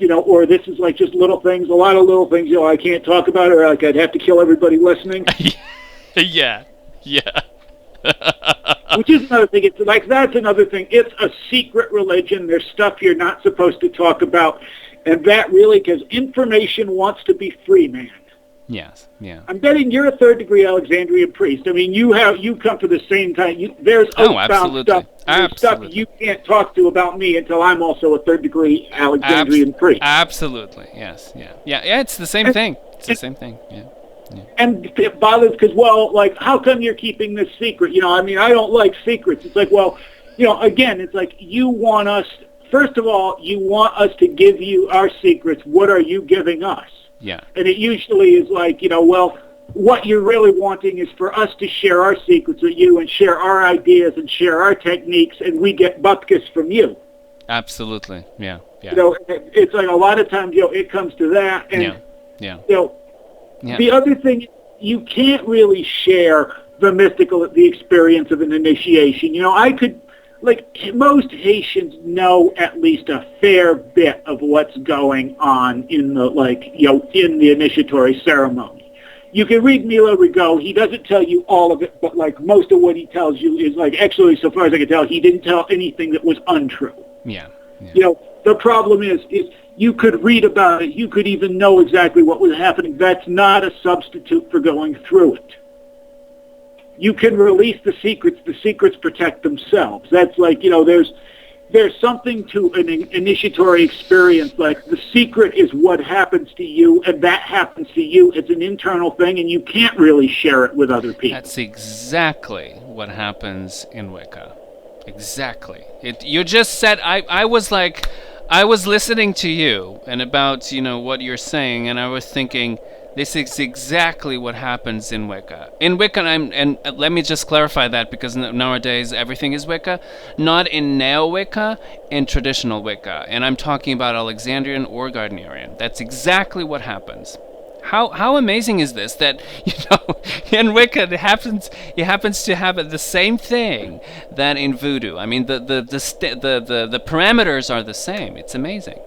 Or this is like just little things, a lot of little things, I can't talk about, or like I'd have to kill everybody listening. Yeah. Which is another thing. It's like, that's another thing. It's a secret religion. There's stuff you're not supposed to talk about. And that really, because information wants to be free, man. Yes, yeah. I'm betting you're a third-degree Alexandrian priest. I mean, you come to the same time. There's outbound stuff. There's stuff you can't talk to about me until I'm also a third-degree Alexandrian priest. Absolutely, yes, yeah. It's the same thing. It's the same thing, yeah. And it bothers because, how come you're keeping this secret? I mean, I don't like secrets. It's like, again, it's like you want us, first of all, you want us to give you our secrets. What are you giving us? Yeah. And it usually is like, what you're really wanting is for us to share our secrets with you and share our ideas and share our techniques, and we get bupkis from you. Absolutely, yeah. It's like a lot of times, it comes to that. And, the other thing, you can't really share the experience of an initiation. I could, most Haitians know at least a fair bit of what's going on in the, in the initiatory ceremony. You can read Milo Rigaud. He doesn't tell you all of it, but, most of what he tells you is, actually, so far as I can tell, he didn't tell anything that was untrue. Yeah. The problem is you could read about it. You could even know exactly what was happening. That's not a substitute for going through it. You can release the secrets. The secrets protect themselves. That's there's something to an initiatory experience. Like the secret is what happens to you, and that happens to you. It's an internal thing, and you can't really share it with other people. That's exactly what happens in Wicca. Exactly. You just said, I was listening to you and about, what you're saying, and I was thinking, this is exactly what happens in Wicca. In Wicca, and let me just clarify that, because nowadays everything is Wicca. Not in Neo-Wicca, in traditional Wicca. And I'm talking about Alexandrian or Gardnerian. That's exactly what happens. How amazing is this that in Wicca it happens to happen the same thing that in Voodoo. I mean the parameters are the same. It's amazing.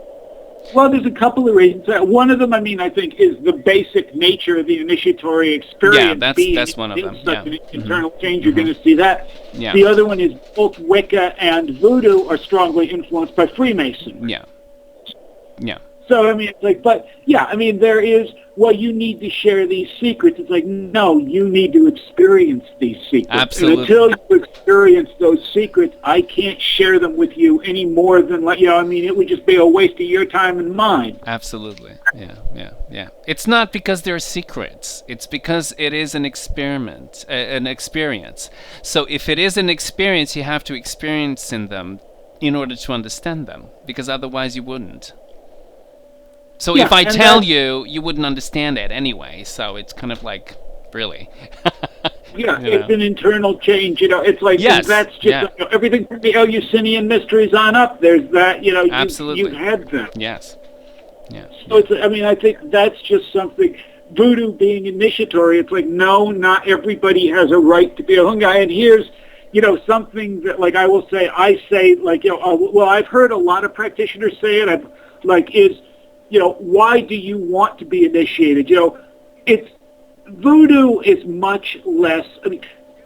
Well, there's a couple of reasons. One of them, I think, is the basic nature of the initiatory experience. Yeah, that's one of them. Such an internal change, you're going to see that. Yeah. The other one is both Wicca and Voodoo are strongly influenced by Freemasonry. Yeah. So, there is, you need to share these secrets. It's like, no, you need to experience these secrets. Absolutely. And until you experience those secrets, I can't share them with you any more than, it would just be a waste of your time and mine. Absolutely. Yeah. It's not because they're secrets. It's because it is an experiment, an experience. So if it is an experience, you have to experience in them in order to understand them, because otherwise you wouldn't. So if I tell you, you wouldn't understand it anyway. So it's kind of like, really. It's an internal change. It's like, yes. That's just everything from the Eleusinian mysteries on up. There's that, Absolutely. You've had them. Yes. So it's, I think that's just something. Voodoo being initiatory, it's like, no, not everybody has a right to be a houngan. And something that, like, I say, like, well, I've heard a lot of practitioners say it, why do you want to be initiated? Voodoo is much less,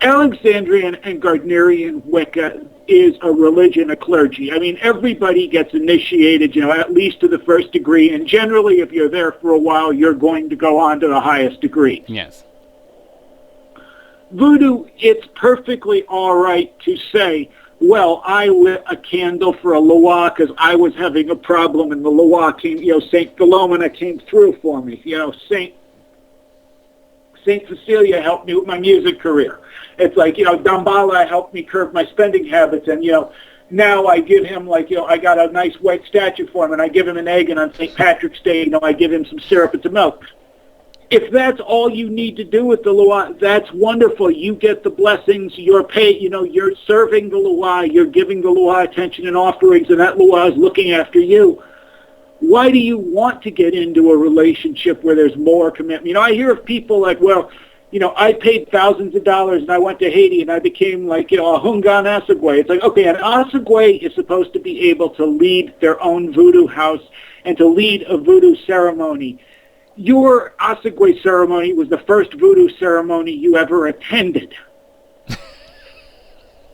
Alexandrian and Gardnerian Wicca is a religion, a clergy. Everybody gets initiated, at least to the first degree, and generally if you're there for a while, you're going to go on to the highest degree. Yes. Voodoo, it's perfectly all right to say, well, I lit a candle for a Loa because I was having a problem, and the Loa came, St. Philomena came through for me. St. Cecilia helped me with my music career. It's like, Dambala helped me curb my spending habits, and, now I give him, I got a nice white statue for him, and I give him an egg, and on St. Patrick's Day, I give him some syrup and some milk. If that's all you need to do with the Loa, that's wonderful. You get the blessings, you're paid, you're serving the Loa, you're giving the Loa attention and offerings, and that Loa is looking after you. Why do you want to get into a relationship where there's more commitment? I hear of people like, well, I paid thousands of dollars and I went to Haiti and I became like, a houngan Asagwe. It's like, okay, an Asagwe is supposed to be able to lead their own voodoo house and to lead a voodoo ceremony. Your Asagwe ceremony was the first voodoo ceremony you ever attended.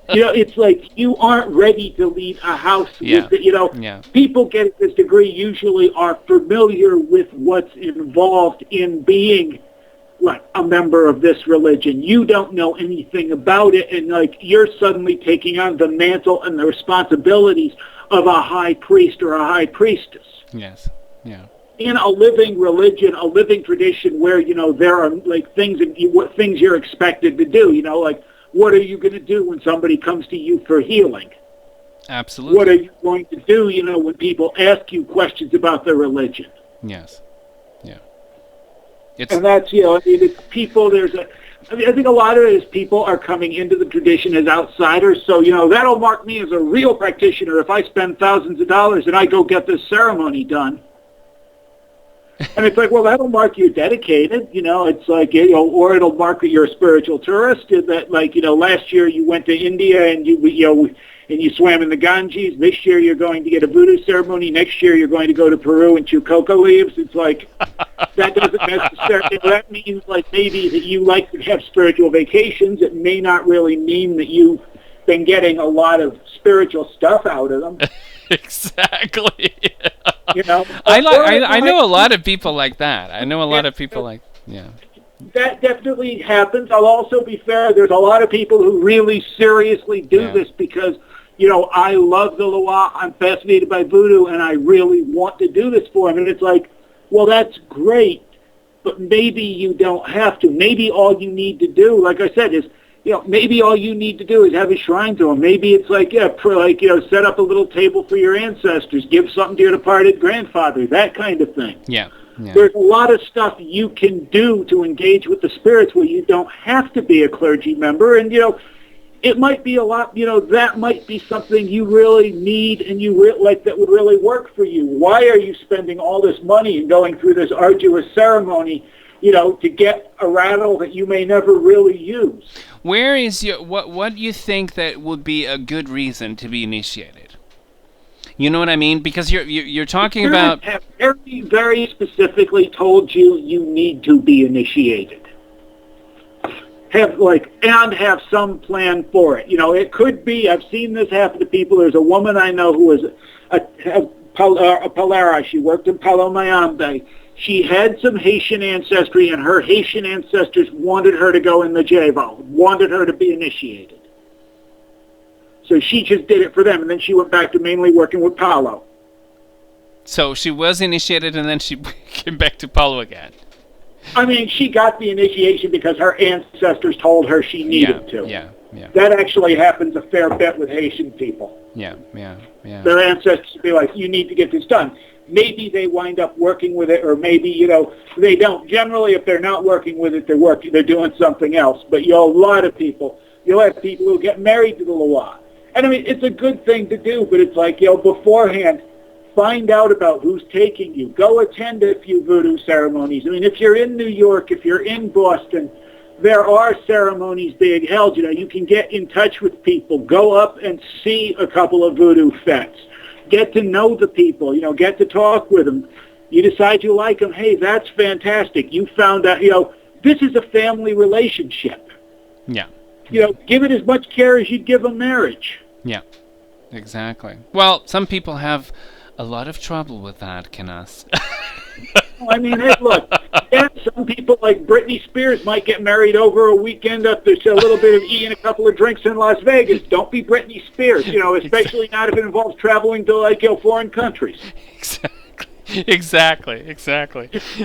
It's like you aren't ready to lead a house. Yeah. People getting this degree usually are familiar with what's involved in being like a member of this religion. You don't know anything about it, and like you're suddenly taking on the mantle and the responsibilities of a high priest or a high priestess. Yes. Yeah. In a living religion, a living tradition where, there are like things you're expected to do, like what are you going to do when somebody comes to you for healing? Absolutely. What are you going to do, when people ask you questions about their religion? Yes. Yeah. And that's, it's people, I think a lot of it is people are coming into the tradition as outsiders. So, that'll mark me as a real practitioner if I spend thousands of dollars and I go get this ceremony done. And it's like, well, that'll mark you dedicated, it's like, or it'll mark that you're a spiritual tourist, that like, last year you went to India and you swam in the Ganges. This year you're going to get a voodoo ceremony. Next year you're going to go to Peru and chew coca leaves. It's like, that doesn't necessarily, that means like maybe that you like to have spiritual vacations. It may not really mean that you've been getting a lot of spiritual stuff out of them. Exactly. I know a lot of people like that. That definitely happens. I'll also be fair. There's a lot of people who really seriously do this because, I love the Loa. I'm fascinated by voodoo, and I really want to do this for him. And it's like, well, that's great, but maybe you don't have to. Maybe all you need to do, like I said, is maybe all you need to do is have a shrine to them. Maybe it's like, set up a little table for your ancestors, give something to your departed grandfather, that kind of thing. Yeah. There's a lot of stuff you can do to engage with the spirits where you don't have to be a clergy member. And, it might be a lot, that might be something you really need and that would really work for you. Why are you spending all this money and going through this arduous ceremony, to get a rattle that you may never really use? Where is what do you think that would be a good reason to be initiated? You know what I mean? Because you're talking about... have very, very specifically told you need to be initiated. Have some plan for it. It could be, I've seen this happen to people. There's a woman I know who was a Palera. She worked in Palomayambe. She had some Haitian ancestry, and her Haitian ancestors wanted her to go in the Jevo, wanted her to be initiated. So she just did it for them, and then she went back to mainly working with Palo. So she was initiated, and then she came back to Palo again. She got the initiation because her ancestors told her she needed to. Yeah. That actually happens a fair bit with Haitian people. Yeah. Their ancestors be like, you need to get this done. Maybe they wind up working with it, or maybe, they don't. Generally, if they're not working with it, they're doing something else. But a lot of people, you'll have people who get married to the Loa. And it's a good thing to do, but it's like, beforehand, find out about who's taking you. Go attend a few voodoo ceremonies. If you're in New York, if you're in Boston, there are ceremonies being held. You can get in touch with people, go up and see a couple of voodoo fetes, get to know the people, get to talk with them. You decide you like them. Hey, that's fantastic. You found out, this is a family relationship. Yeah. Give it as much care as you'd give a marriage. Yeah, exactly. Well, some people have a lot of trouble with that, Kenaz. I mean, hey, look, some people like Britney Spears might get married over a weekend after a little bit of eating a couple of drinks in Las Vegas. Don't be Britney Spears, especially not if it involves traveling to, foreign countries. Exactly.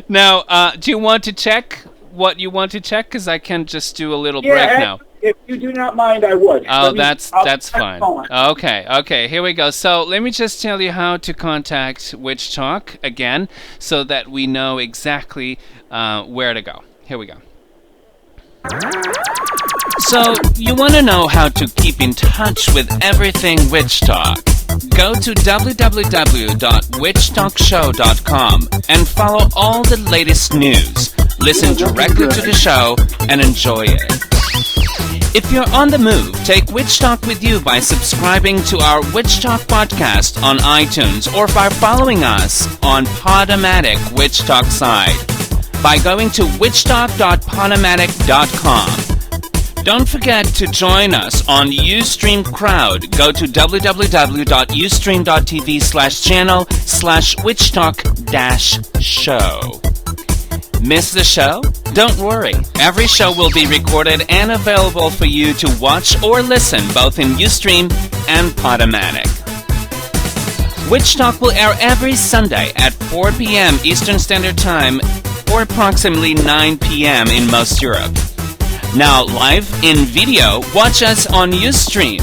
Now, do you want to check what you want to check? Because I can just do a little break now. If you do not mind, I would. Oh, that's fine. Okay, here we go. So let me just tell you how to contact Witch Talk again so that we know exactly where to go. Here we go. So you want to know how to keep in touch with everything Witch Talk? Go to www.witchtalkshow.com and follow all the latest news. Listen directly to the show and enjoy it. If you're on the move, take Witch Talk with you by subscribing to our Witch Talk podcast on iTunes or by following us on Podomatic Witch Talk site by going to witchtalk.podomatic.com. Don't forget to join us on Ustream Crowd. Go to www.ustream.tv/channel/witchtalk-show. Miss the show? Don't worry. Every show will be recorded and available for you to watch or listen both in Ustream and Podomatic. Witch Talk will air every Sunday at 4 p.m. Eastern Standard Time or approximately 9 p.m. in most Europe. Now live in video, watch us on Ustream.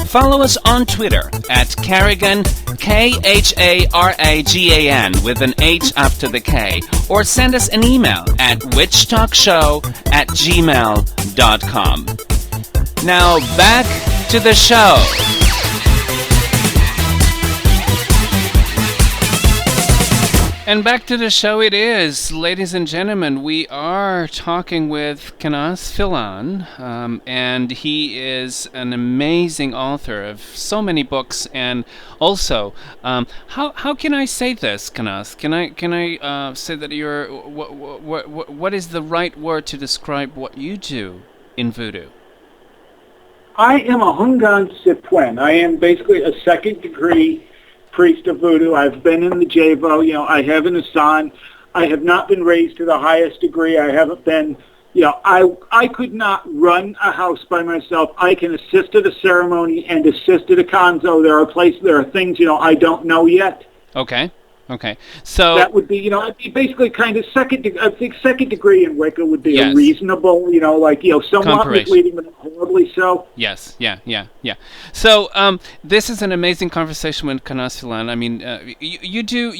Follow us on Twitter at Carrigan, Kharagan, with an H after the K, or send us an email at witchtalkshow@gmail.com. Now back to the show. And back to the show it is. Ladies and gentlemen, we are talking with Kenaz Filan, and he is an amazing author of so many books, and also, how can I say this, Kenaz? Can I say that you're, what is the right word to describe what you do in voodoo? I am a houngan citoyen. I am basically a second degree priest of voodoo. I've been in the JVO, I have an Asan. I have not been raised to the highest degree. I haven't been, I could not run a house by myself. I can assist at a ceremony and assist at a kanzo. There are things, I don't know yet. Okay. So that would be, I'd be basically kind of second degree in Wicca would be a reasonable, somewhat misleading, but not horribly so. Yes, yeah. So this is an amazing conversation with Kenaz Filan. I mean, you do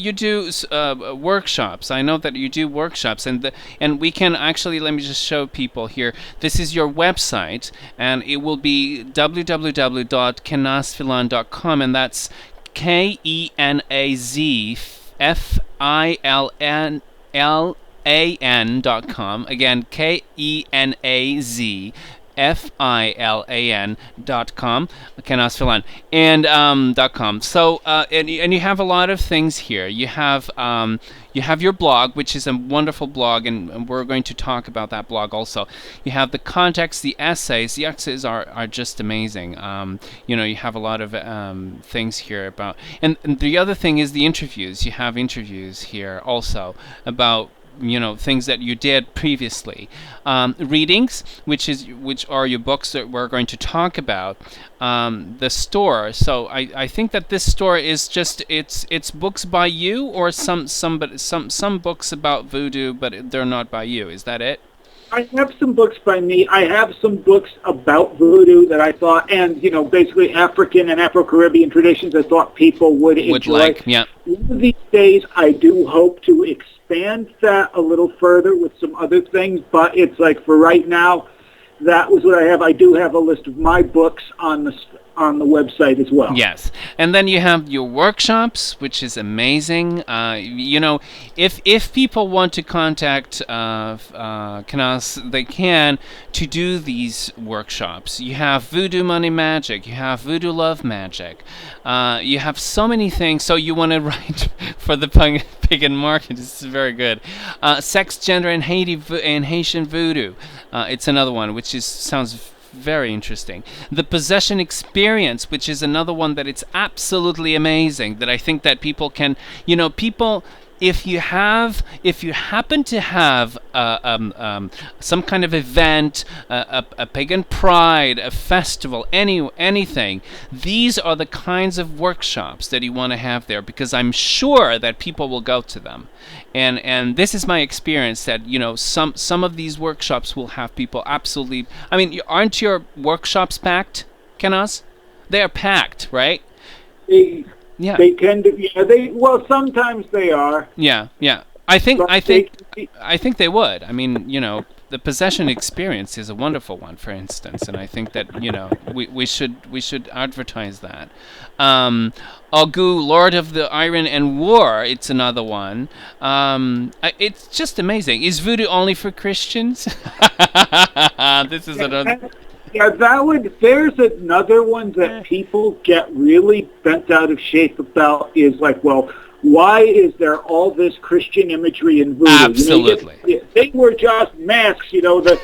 workshops. I know that you do workshops, and we can actually, let me just show people here. This is your website, and it will be www.kenazfilan.com, and that's KenazFilan.com. Again, KenazFilan.com. Kenaz Filan and .com. So and you have a lot of things here. You have your blog, which is a wonderful blog, and we're going to talk about that blog also. You have the context, the essays. The essays are just amazing. You have a lot of things here about, and the other thing is the interviews. You have interviews here also about things that you did previously, readings, which are your books that we're going to talk about, the store. So I think that this store is just it's books by you, or some books about voodoo, but they're not by you. Is that it? I have some books by me. I have some books about voodoo that I thought, and basically African and Afro-Caribbean traditions I thought people would enjoy. Like, yeah. One of these days, I do hope to expand that a little further with some other things, but it's like for right now, that was what I have. I do have a list of my books on the on the website as well. Yes, and then you have your workshops, which is amazing. If people want to contact Kenaz, they can to do these workshops. You have Voodoo Money Magic, you have Voodoo Love Magic, you have so many things. So you want to write for the pagan market. This is very good. Sex, Gender, and Haitian Vodou. It's another one which sounds very interesting. The Possession Experience, which is another one that it's absolutely amazing, that I think that people can, people, if you happen to have some kind of event, a pagan pride, a festival, anything, these are the kinds of workshops that you want to have there, because I'm sure that people will go to them. And this is my experience, that some of these workshops will have people absolutely. I mean, aren't your workshops packed, Kenaz? They are packed, right? Yeah. They tend to. Yeah. Well, sometimes they are. Yeah. Yeah. I think they would. I mean, the Possession Experience is a wonderful one, for instance, and I think that we should advertise that. Ogu, Lord of the Iron and War, it's another one. It's just amazing. Is voodoo only for Christians? This is another. Yeah, there's another one that people get really bent out of shape about, is like, well, why is there all this Christian imagery in voodoo? Absolutely. They were just masks, the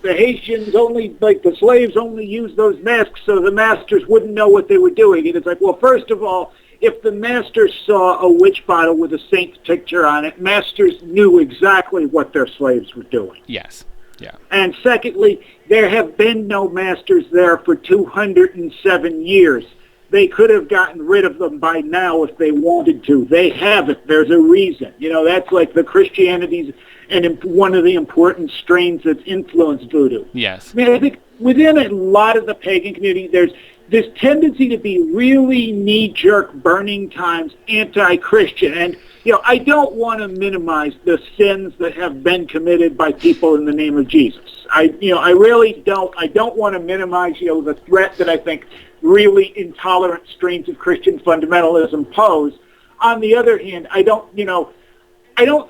Haitians only, the slaves only used those masks so the masters wouldn't know what they were doing. And it's like, well, first of all, if the masters saw a witch bottle with a saint's picture on it, masters knew exactly what their slaves were doing. Yes. Yeah. And secondly, there have been no masters there for 207 years. They could have gotten rid of them by now if they wanted to. They haven't. There's a reason. That's like the Christianity's and one of the important strains that's influenced voodoo. Yes. I mean, I think within a lot of the pagan community, there's this tendency to be really knee-jerk, burning times, anti-Christian. And, I don't want to minimize the sins that have been committed by people in the name of Jesus. I really don't. I don't want to minimize, the threat that I think really intolerant strains of Christian fundamentalism pose. On the other hand, I don't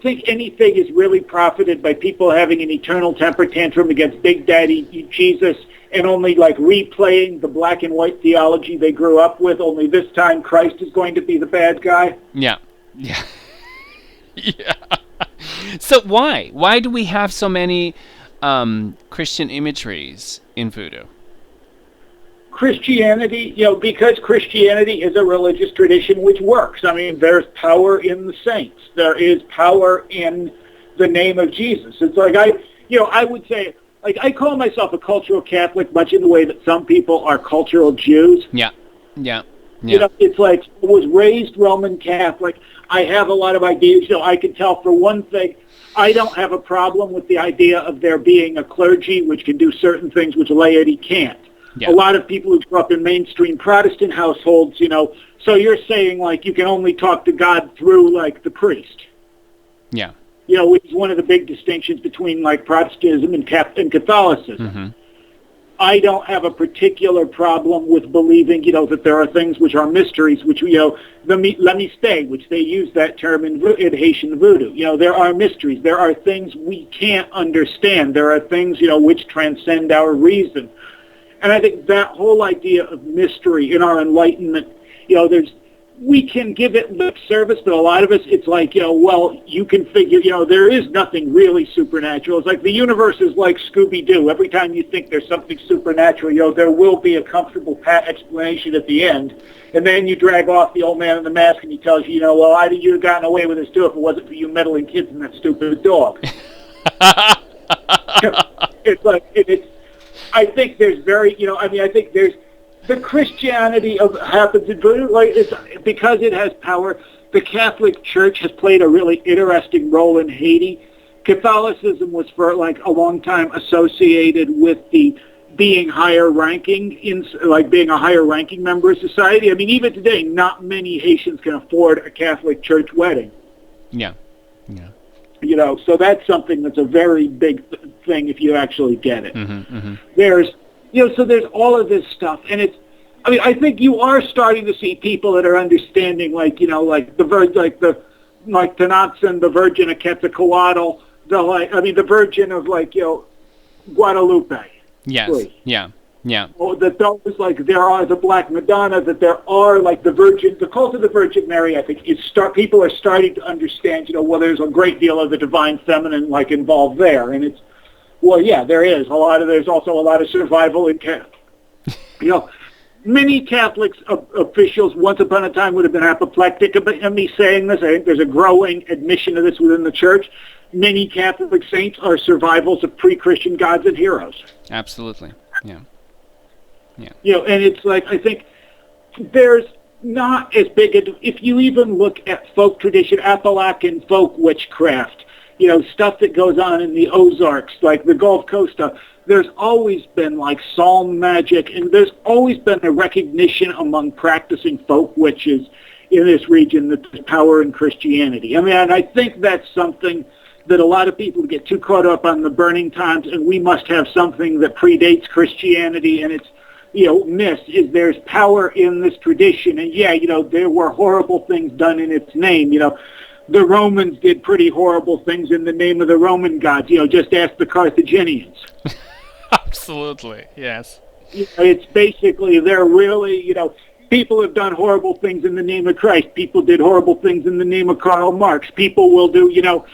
think anything is really profited by people having an eternal temper tantrum against Big Daddy Jesus and only replaying the black and white theology they grew up with, only this time Christ is going to be the bad guy. Yeah. Yeah. Yeah. So why do we have so many Christian imageries in voodoo? Christianity, because Christianity is a religious tradition which works. I mean, there's power in the saints. There is power in the name of Jesus. It's like I would say, I call myself a cultural Catholic, much in the way that some people are cultural Jews. Yeah, yeah. It's like I was raised Roman Catholic. I have a lot of ideas. I can tell, for one thing, I don't have a problem with the idea of there being a clergy which can do certain things which laity can't. Yeah. A lot of people who grew up in mainstream Protestant households, so you're saying, you can only talk to God through, the priest. Yeah. Which is one of the big distinctions between, Protestantism and Catholicism. Mm-hmm. I don't have a particular problem with believing, that there are things which are mysteries, which, the mystère, which they use that term in Haitian Vodou. There are mysteries. There are things we can't understand. There are things, which transcend our reason. And I think that whole idea of mystery in our enlightenment, we can give it lip service, but a lot of us, it's like, you can figure, there is nothing really supernatural. It's like the universe is like Scooby-Doo. Every time you think there's something supernatural, there will be a comfortable explanation at the end. And then you drag off the old man in the mask and he tells you, I'd have gotten away with this too if it wasn't for you meddling kids and that stupid dog. It's like, I think there's I think there's the Christianity happens in voodoo, it's because it has power. The Catholic Church has played a really interesting role in Haiti. Catholicism was for a long time associated with the being higher ranking being a higher ranking member of society. I mean, even today, not many Haitians can afford a Catholic Church wedding. Yeah, yeah. So that's something that's a very big thing if you actually get it. Mm-hmm, mm-hmm. There's, so there's all of this stuff, and I mean, I think you are starting to see people that are understanding, like, you know, like like Tenochtitlan, the Virgin of Quetzalcoatl, the Virgin of, like, you know, Guadalupe. Yes. Please. Yeah. Yeah. Or that those, like, there are the Black Madonna, that there are, like, the cult of the Virgin Mary, I think, people are starting to understand, you know, well, there's a great deal of the divine feminine, like, involved there. And it's, well, yeah, there is. There's also a lot of survival in, you know, many Catholic officials once upon a time would have been apoplectic about me saying this. I think there's a growing admission of this within the church. Many Catholic saints are survivals of pre-Christian gods and heroes. Absolutely. Yeah. Yeah. You know, and it's like, I think there's not as big if you even look at folk tradition, Appalachian folk witchcraft, you know, stuff that goes on in the Ozarks, like the Gulf Coast stuff, there's always been, like, psalm magic, and there's always been a recognition among practicing folk witches in this region that there's power in Christianity. I mean, and I think that's something that a lot of people get too caught up on the burning times, and we must have something that predates Christianity, and it's, you know, missed, is there's power in this tradition. And, yeah, you know, there were horrible things done in its name, you know. The Romans did pretty horrible things in the name of the Roman gods. You know, just ask the Carthaginians. Absolutely, yes. You know, it's basically, they're really, you know, people have done horrible things in the name of Christ. People did horrible things in the name of Karl Marx. People will do, you know,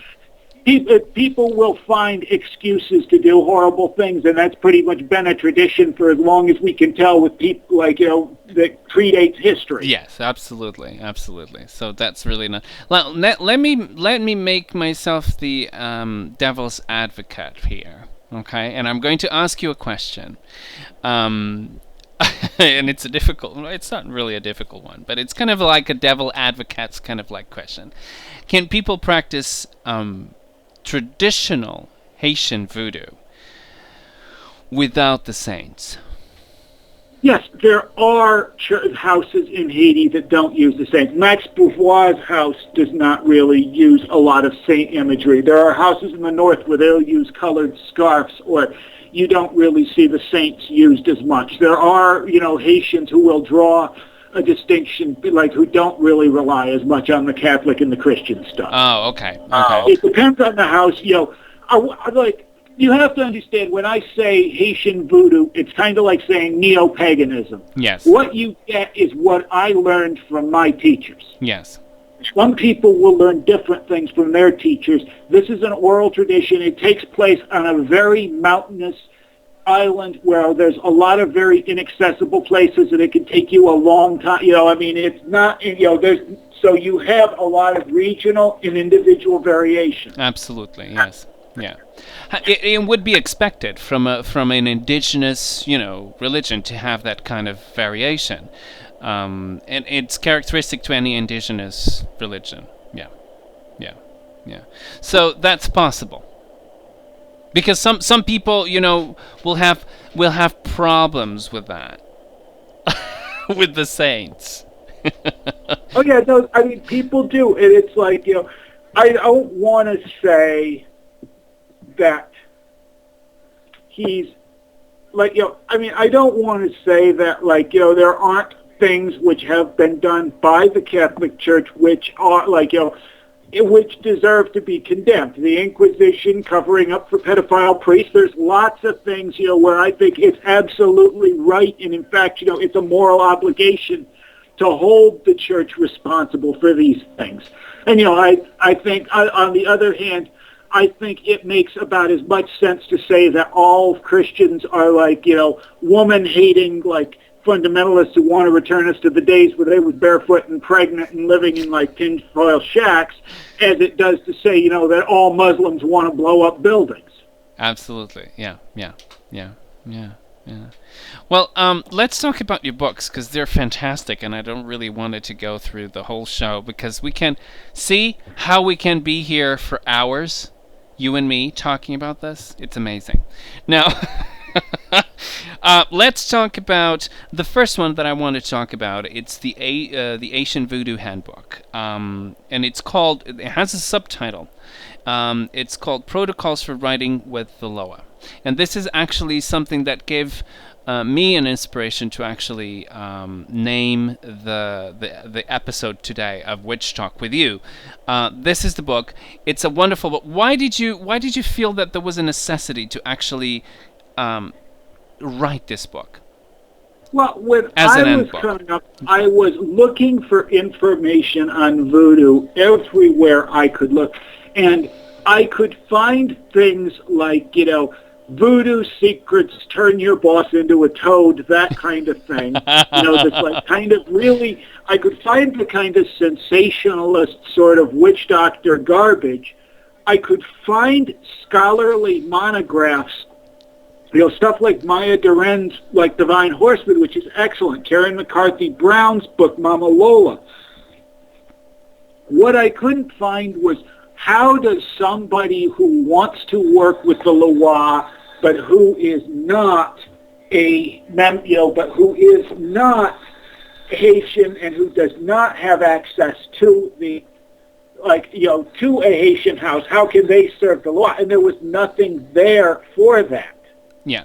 people will find excuses to do horrible things, and that's pretty much been a tradition for as long as we can tell with people, like, you know, that predates history. Yes, absolutely, absolutely. So that's really not. Let me make myself the devil's advocate here, okay? And I'm going to ask you a question, and it's a difficult. It's not really a difficult one, but it's kind of like a devil advocate's kind of like question. Can people practice traditional Haitian voodoo without the saints? Yes, there are houses in Haiti that don't use the saints. Max Beauvoir's house does not really use a lot of saint imagery. There are houses in the north where they'll use colored scarves, or you don't really see the saints used as much. There are, you know, Haitians who will draw a distinction, like, who don't really rely as much on the Catholic and the Christian stuff. Oh, okay. Okay. It depends on the house, you know. Like, you have to understand, when I say Haitian voodoo, it's kind of like saying neo-paganism. Yes. What you get is what I learned from my teachers. Yes. Some people will learn different things from their teachers. This is an oral tradition. It takes place on a very mountainous island where there's a lot of very inaccessible places, and it can take you a long time. You know, I mean, it's not, you know, so you have a lot of regional and individual variation. Absolutely, yes. Yeah. It would be expected from an indigenous, you know, religion to have that kind of variation. And it's characteristic to any indigenous religion. Yeah. Yeah. Yeah. So that's possible. Because some people, you know, will have problems with that. With the saints. Oh yeah, no, I mean, people do, and it's like, you know, I don't want to say that he's, like, you know, I mean, I don't want to say that, like, you know, there aren't things which have been done by the Catholic Church which are, like, you know, which deserve to be condemned. The Inquisition covering up for pedophile priests. There's lots of things, you know, where I think it's absolutely right, and in fact, you know, it's a moral obligation to hold the church responsible for these things. And, you know, I think, on the other hand, I think it makes about as much sense to say that all Christians are, like, you know, woman-hating, like, fundamentalists who want to return us to the days where they were barefoot and pregnant and living in, like, tinfoil shacks, as it does to say, you know, that all Muslims want to blow up buildings. Absolutely. Yeah. Yeah. Yeah. Yeah. Yeah. Well, let's talk about your books, because they're fantastic, and I don't really want it to go through the whole show, because we can see how we can be here for hours, you and me, talking about this. It's amazing. Now, let's talk about the first one that I want to talk about. It's the Haitian Voodoo Handbook, and it's called, it has a subtitle, It's called Protocols for Writing with the Loa. And this is actually something that gave me an inspiration to actually name the episode today of Witch Talk with you. This is the book. It's a wonderful book. Why did you feel that there was a necessity to actually write this book? Well, when I was coming up, I was looking for information on voodoo everywhere I could look. And I could find things like, voodoo secrets, turn your boss into a toad, that kind of thing. This like kind of really, I could find the kind of sensationalist sort of witch doctor garbage. I could find scholarly monographs, stuff like Maya Duren's like Divine Horseman, which is excellent. Karen McCarthy Brown's book, Mama Lola. What I couldn't find was how does somebody who wants to work with the Loa, but who is not but who is not Haitian and who does not have access to to a Haitian house, how can they serve the Loa? And there was nothing there for that. Yeah.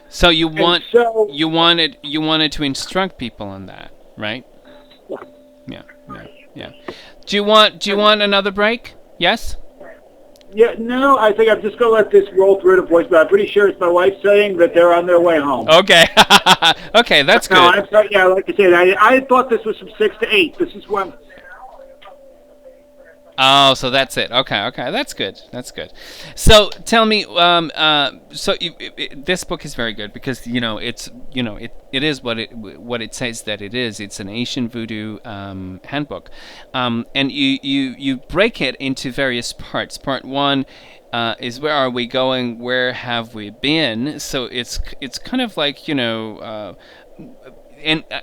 So you wanted to instruct people on that, right? Yeah. Do you want another break? Yes? Yeah, no, I think I'm just going to let this roll through the voice, but I'm pretty sure it's my wife saying that they're on their way home. Okay. Okay, that's good. No, I'm sorry. Yeah, like I said, I thought this was from 6 to 8. This is when... Oh, so that's it. Okay, that's good. So tell me, this book is very good because it is what it says that it is. It's an Haitian Voodoo handbook, and you break it into various parts. Part 1 is where are we going? Where have we been? So it's kind of like and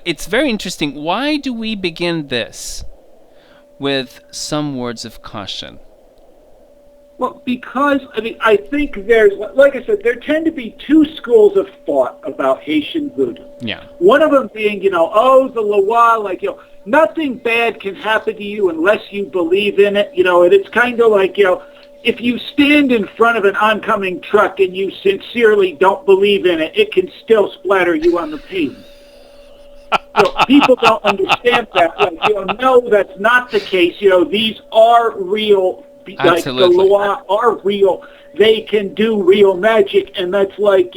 it's very interesting. Why do we begin this with some words of caution? Well, because, I think there's, like I said, there tend to be two schools of thought about Haitian voodoo. Yeah. One of them being, the Loa, nothing bad can happen to you unless you believe in it, and it's kind of like, if you stand in front of an oncoming truck and you sincerely don't believe in it, it can still splatter you on the pavement. So people don't understand that. No, that's not the case. These are real. Absolutely. The Loa are real. They can do real magic, and that's like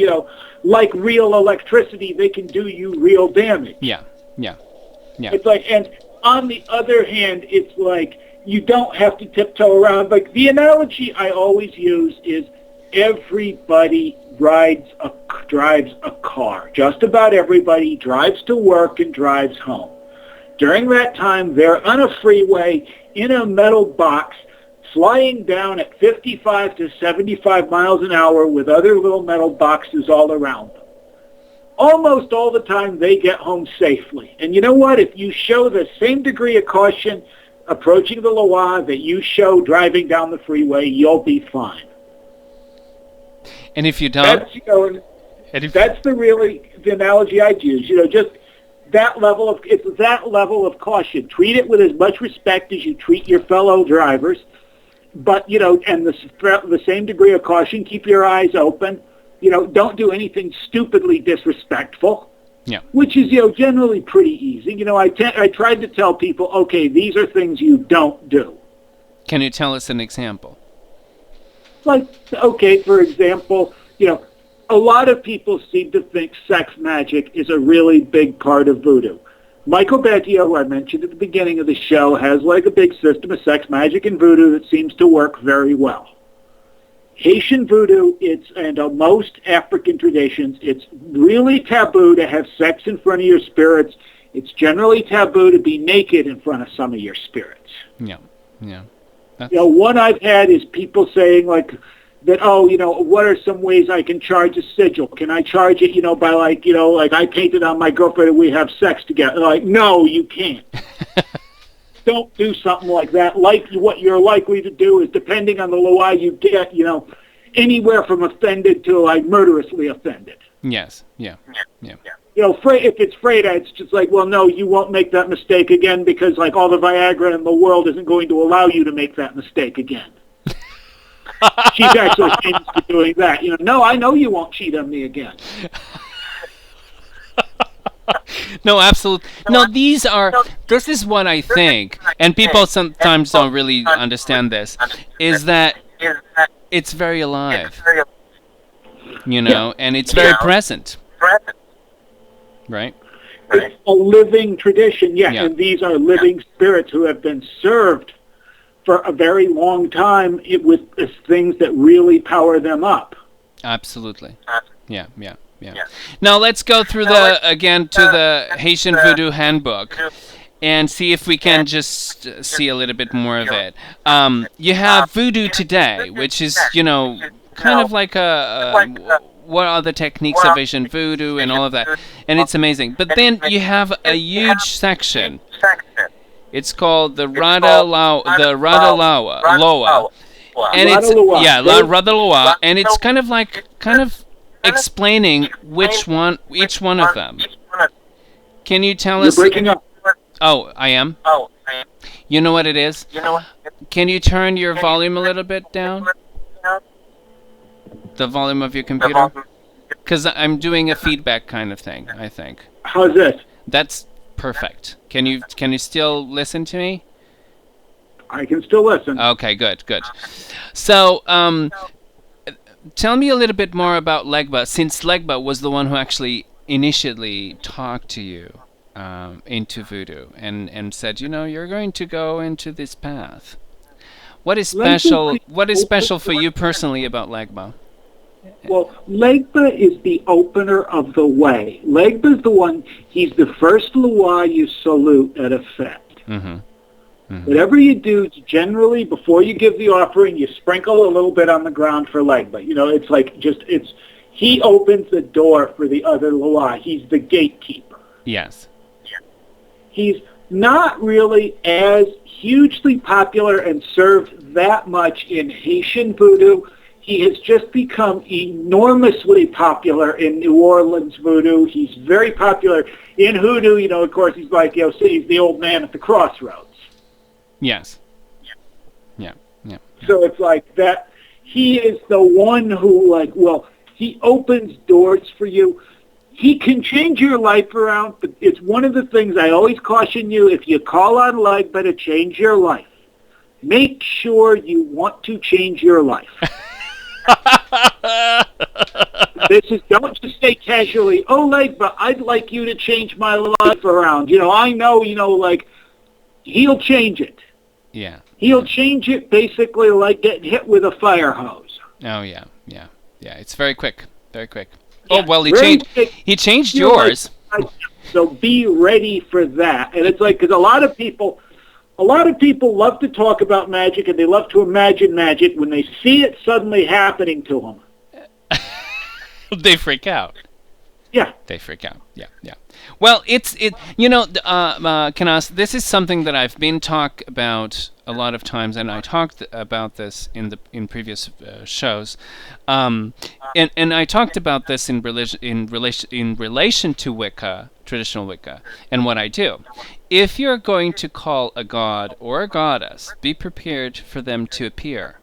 real electricity. They can do you real damage. Yeah. It's like, and on the other hand, it's like you don't have to tiptoe around. Like the analogy I always use is everybody drives a car. Just about everybody drives to work and drives home. During that time, they're on a freeway in a metal box flying down at 55 to 75 miles an hour with other little metal boxes all around them. Almost all the time, they get home safely. And you know what? If you show the same degree of caution approaching the Loa that you show driving down the freeway, you'll be fine. And if you don't, that's the analogy I'd use. Just that level of caution. Treat it with as much respect as you treat your fellow drivers, but and the same degree of caution. Keep your eyes open. Don't do anything stupidly disrespectful. Yeah. Which is generally pretty easy. I tried to tell people, okay, these are things you don't do. Can you tell us an example? Like, okay, for example, a lot of people seem to think sex magic is a really big part of voodoo. Michael Battio, who I mentioned at the beginning of the show, has like a big system of sex magic and voodoo that seems to work very well. Haitian voodoo, and most African traditions, it's really taboo to have sex in front of your spirits. It's generally taboo to be naked in front of some of your spirits. Yeah. One I've had is people saying that, what are some ways I can charge a sigil? Can I charge it, by like I painted on my girlfriend and we have sex together? Like, no, you can't. Don't do something like that. Like what you're likely to do is, depending on the Loa you get, anywhere from offended to murderously offended. Yes. Yeah. if it's Freda, it's just like, well, no, you won't make that mistake again because like all the Viagra in the world isn't going to allow you to make that mistake again. She's actually famous for doing that. No, I know you won't cheat on me again. No, absolutely. No, this is what I think, and people sometimes don't really understand this, is that it's very alive, and it's very present. Right? It's a living tradition, and these are living spirits who have been served for a very long time with things that really power them up. Absolutely. Yeah. Now let's go through the Haitian Vodou handbook and see if we can just see a little bit more of it. You have Voodoo Today, which is, kind of like what are the techniques of Haitian Voodoo and all of that, and it's amazing. But then you have a huge section. It's called the Radalawa, and it's La Radalawa, and it's kind of explaining each one of them. Can you tell us? You're breaking up. Oh, I am? You know what it is? Can you turn your volume a little bit down? The volume of your computer? Because I'm doing a feedback kind of thing, I think. How's this? That's perfect. Can you still listen to me? I can still listen. Okay, good. So, tell me a little bit more about Legba, since Legba was the one who actually initially talked to you into Voodoo and said, you're going to go into this path. What is special for you personally about Legba? Well, Legba is the opener of the way. Legba is the one, he's the first Lua you salute at a fete. Whatever you do, generally, before you give the offering, you sprinkle a little bit on the ground for Legba. It's like he opens the door for the other Lua. He's the gatekeeper. Yes. He's not really as hugely popular and served that much in Haitian Voodoo. He has just become enormously popular in New Orleans Voodoo. He's very popular in Hoodoo. Of course, he's like, he's the old man at the crossroads. Yes. Yeah. So it's like that. He is the one who, he opens doors for you. He can change your life around, but it's one of the things I always caution you, if you call on Legba to change your life, make sure you want to change your life. Don't just say casually, oh, Legba, I'd like you to change my life around. I know, he'll change it. Yeah. He'll change it basically like getting hit with a fire hose. Oh, yeah. It's very quick. Yeah, oh, well, he changed yours. So be ready for that. And it's like, because a lot of people love to talk about magic and they love to imagine magic. When they see it suddenly happening to them, they freak out. Yeah. They freak out. Yeah. Well, Kenaz, this is something that I've been talked about a lot of times, and I talked about this in previous shows, and I talked about this in relation to Wicca, traditional Wicca, and what I do. If you're going to call a god or a goddess, be prepared for them to appear.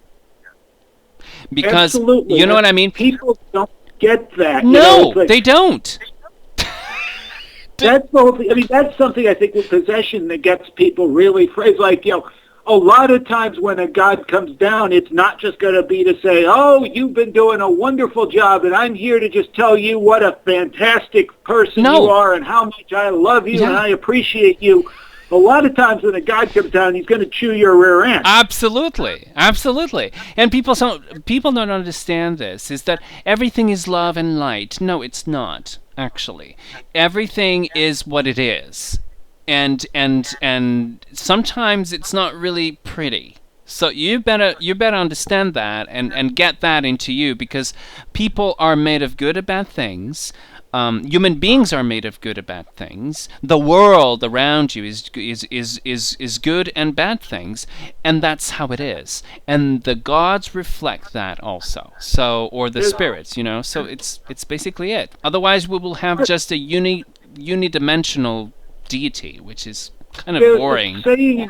Because absolutely. You know what I mean? People don't get that. No, they don't. That's the whole thing. I mean, that's something I think with possession that gets people really afraid. Like, a lot of times when a god comes down, it's not just going to be to say, oh, you've been doing a wonderful job, and I'm here to just tell you what a fantastic person you are and how much I love you and I appreciate you. A lot of times when a god comes down, he's going to chew your rear end. Absolutely. And people don't understand this, is that everything is love and light. No, it's not, actually. Everything is what it is. And sometimes it's not really pretty. So you better understand that and get that into you, because people are made of good and bad things. Human beings are made of good and bad things. The world around you is good and bad things, and that's how it is. And the gods reflect that also. So, or the spirits, So it's basically it. Otherwise, we will have just a unidimensional deity, which is kind of boring. Saying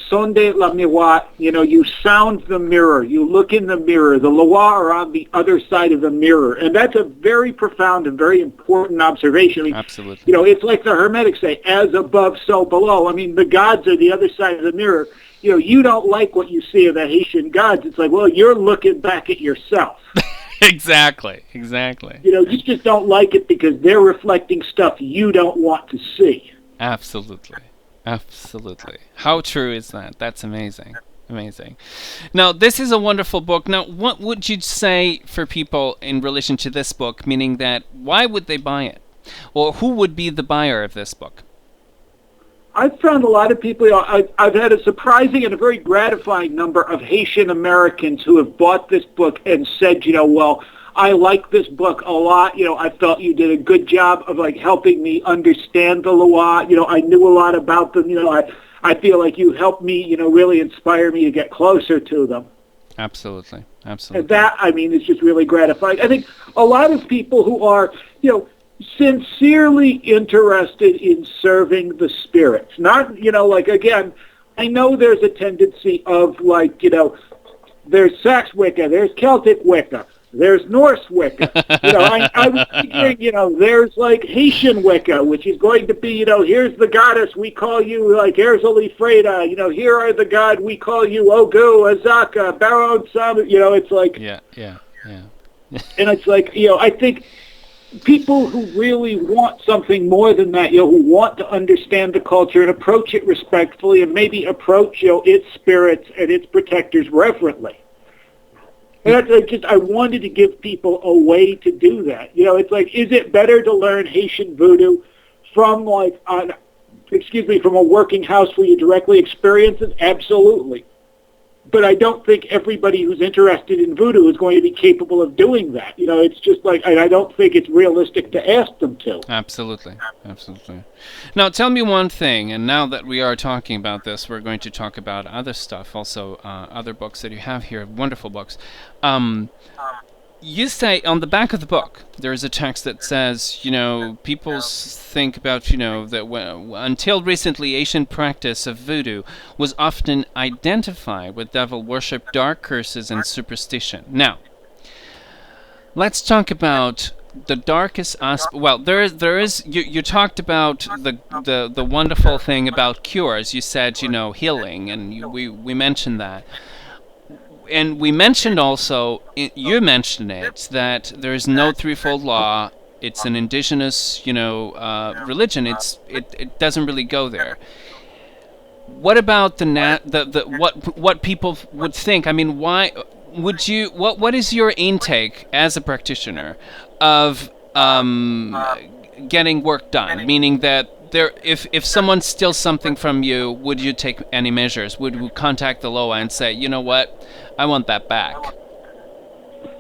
sonde la miroir, you sound the mirror, you look in the mirror, the loa are on the other side of the mirror, and that's a very profound and very important observation. I mean, absolutely. It's like the Hermetics say, as above, so below. I mean, the gods are the other side of the mirror. You don't like what you see of the Haitian gods. It's like, well, you're looking back at yourself. Exactly. You just don't like it because they're reflecting stuff you don't want to see. Absolutely. How true is that? That's amazing. Now, this is a wonderful book. Now, what would you say for people in relation to this book, meaning that why would they buy it? Or who would be the buyer of this book? I've found a lot of people, I've had a surprising and a very gratifying number of Haitian Americans who have bought this book and said, well, I like this book a lot. I felt you did a good job of helping me understand the Loa. I knew a lot about them. I feel like you helped me, really inspire me to get closer to them. Absolutely. And that, is just really gratifying. I think a lot of people who are, sincerely interested in serving the spirits. Not, again, I know there's a tendency of there's Sax Wicca, there's Celtic Wicca, there's Norse Wicca. I was thinking, there's Haitian Wicca, which is going to be, here's the goddess, we call you Erzoli Freda, here are the god, we call you Ogu, Azaka, Baron Sam, it's like... Yeah. And it's I think people who really want something more than that, who want to understand the culture and approach it respectfully and maybe approach, its spirits and its protectors reverently. And I wanted to give people a way to do that. It's is it better to learn Haitian Voodoo from from a working house where you directly experience it? Absolutely. But I don't think everybody who's interested in voodoo is going to be capable of doing that. It's just I don't think it's realistic to ask them to. Absolutely. Now, tell me one thing, and now that we are talking about this, we're going to talk about other stuff, also other books that you have here, wonderful books. You say on the back of the book, there is a text that says, people think about, that until recently, Asian practice of voodoo was often identified with devil worship, dark curses, and superstition. Now, let's talk about the darkest aspect. Well, there is. You talked about the wonderful thing about cures. You said, healing, and we mentioned that. And we mentioned also, you mentioned it, that there is no threefold law. It's an indigenous, religion. It doesn't really go there. What about what people would think? Why would you? What is your intake as a practitioner of getting work done? Meaning that if someone steals something from you, would you take any measures? Would you contact the LOA and say, you know what, I want that back?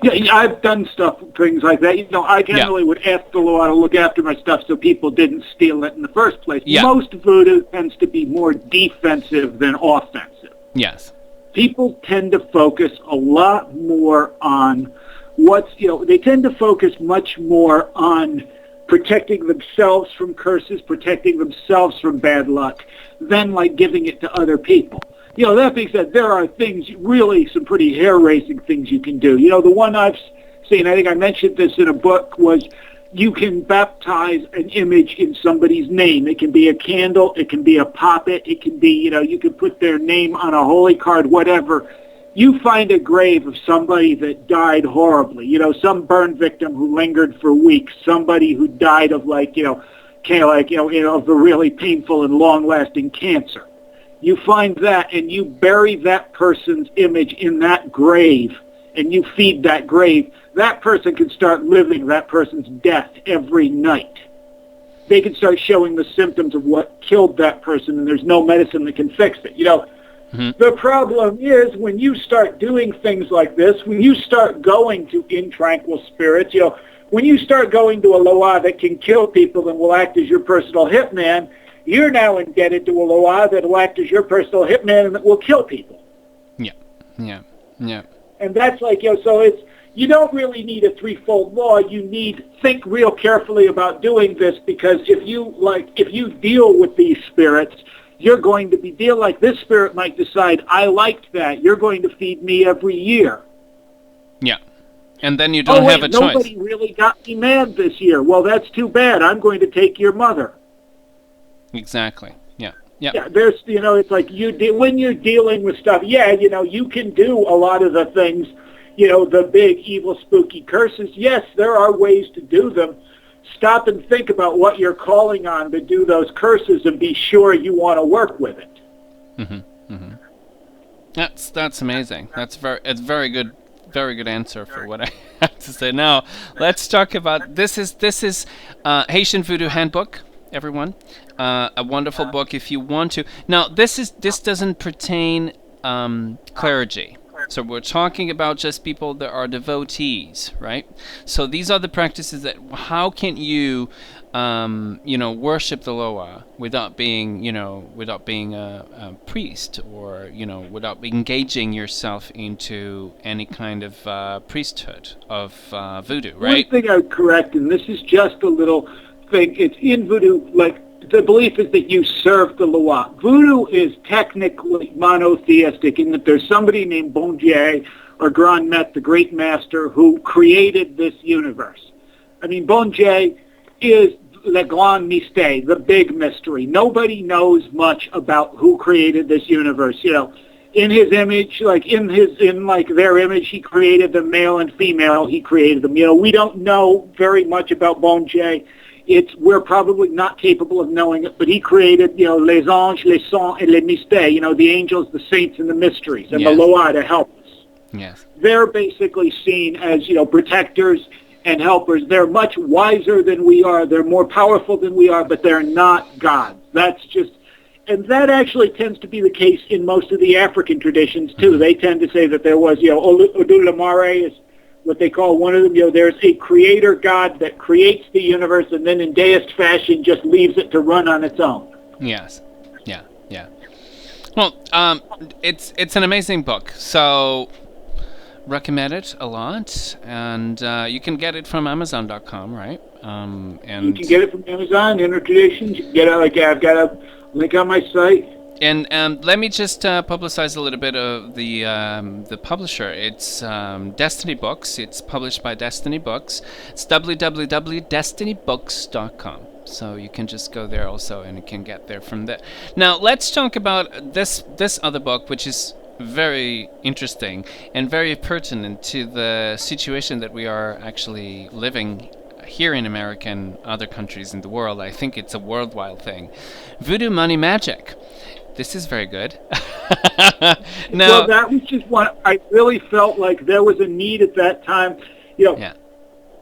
Yeah, I've done things like that. I generally would ask the LOA to look after my stuff so people didn't steal it in the first place. Yeah. Most voodoo tends to be more defensive than offensive. Yes. People tend to focus a lot more on they tend to focus much more on protecting themselves from curses, protecting themselves from bad luck, than giving it to other people. That being said, there are things, really some pretty hair-raising things you can do. The one I've seen, I think I mentioned this in a book, was you can baptize an image in somebody's name. It can be a candle, it can be a poppet, it can be, you can put their name on a holy card, whatever. You find a grave of somebody that died horribly, some burn victim who lingered for weeks, somebody who died of of a really painful and long-lasting cancer. You find that and you bury that person's image in that grave and you feed that grave. That person can start living that person's death every night. They can start showing the symptoms of what killed that person, and there's no medicine that can fix it. The problem is when you start doing things like this, when you start going to intranquil spirits, when you start going to a loa that can kill people and will act as your personal hitman, you're now indebted to a loa that will act as your personal hitman and that will kill people. Yeah. And that's so it's, you don't really need a threefold law. You think real carefully about doing this, because if you deal with these spirits, you're going to deal like this spirit might decide, I liked that. You're going to feed me every year. Yeah. And then you don't have a choice. Nobody really got me mad this year. Well, that's too bad. I'm going to take your mother. Exactly. Yeah. Yeah, there's, it's like when you're dealing with stuff, you can do a lot of the things, the big, evil, spooky curses. Yes, there are ways to do them. Stop and think about what you're calling on to do those curses and be sure you want to work with it. That's amazing. It's very good answer for what I have to say. Now, let's talk about, this is Haitian Vodou Handbook, everyone. A wonderful book if you want to. Now, this doesn't pertain clergy. So we're talking about just people that are devotees, right? So these are the practices that, how can you, worship the Loa without being a priest, or, without engaging yourself into any kind of priesthood of voodoo, right? One thing I would correct, and this is just a little thing, it's in voodoo, the belief is that you serve the Loa. Voodoo is technically monotheistic in that there's somebody named Bon Dieu or Grand Maître, the great master, who created this universe. I mean, Bon Dieu is le grand mystère, the big mystery. Nobody knows much about who created this universe. In his image, in their image, he created the male and female. He created them. We don't know very much about Bon Dieu. We're probably not capable of knowing it, but he created, les anges, les saints, et les mystères, the angels, the saints, and the mysteries, and the Loa to help us. Yes. They're basically seen as, protectors and helpers. They're much wiser than we are. They're more powerful than we are, but they're not gods. And that actually tends to be the case in most of the African traditions, too. They tend to say that there was, Odulamare is what they call one of them, there's a creator god that creates the universe and then in deist fashion just leaves it to run on its own. Yes. Yeah. Well, it's an amazing book, so recommend it a lot, and you can get it from Amazon.com, right? And you can get it from Amazon, Intertraditions. You can get it, I've got a link on my site. And let me just publicize a little bit of the publisher. It's Destiny Books. It's published by Destiny Books. It's www.destinybooks.com. So you can just go there also, and you can get there from there. Now let's talk about this other book, which is very interesting and very pertinent to the situation that we are actually living here in America and other countries in the world. I think it's a worldwide thing. Voodoo Money Magic. This is very good. Well, that was just one. I really felt like there was a need at that time.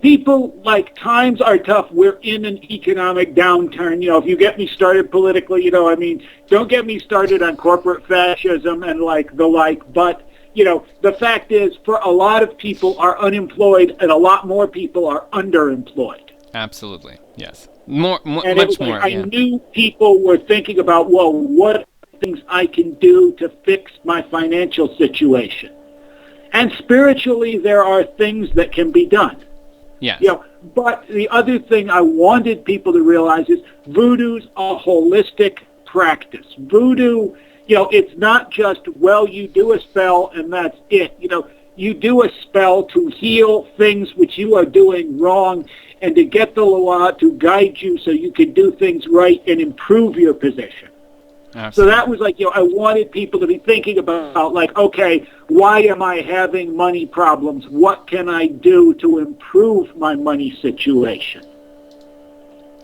People, times are tough. We're in an economic downturn. If you get me started politically, don't get me started on corporate fascism and But, the fact is, for a lot of people are unemployed and a lot more people are underemployed. Absolutely, yes. Much more. I knew people were thinking about, what things I can do to fix my financial situation. And spiritually, there are things that can be done. Yes. But the other thing I wanted people to realize is voodoo's a holistic practice. Voodoo, it's not just, you do a spell and that's it. You do a spell to heal things which you are doing wrong and to get the Loa to guide you so you can do things right and improve your position. Absolutely. So that was I wanted people to be thinking about, okay, why am I having money problems? What can I do to improve my money situation?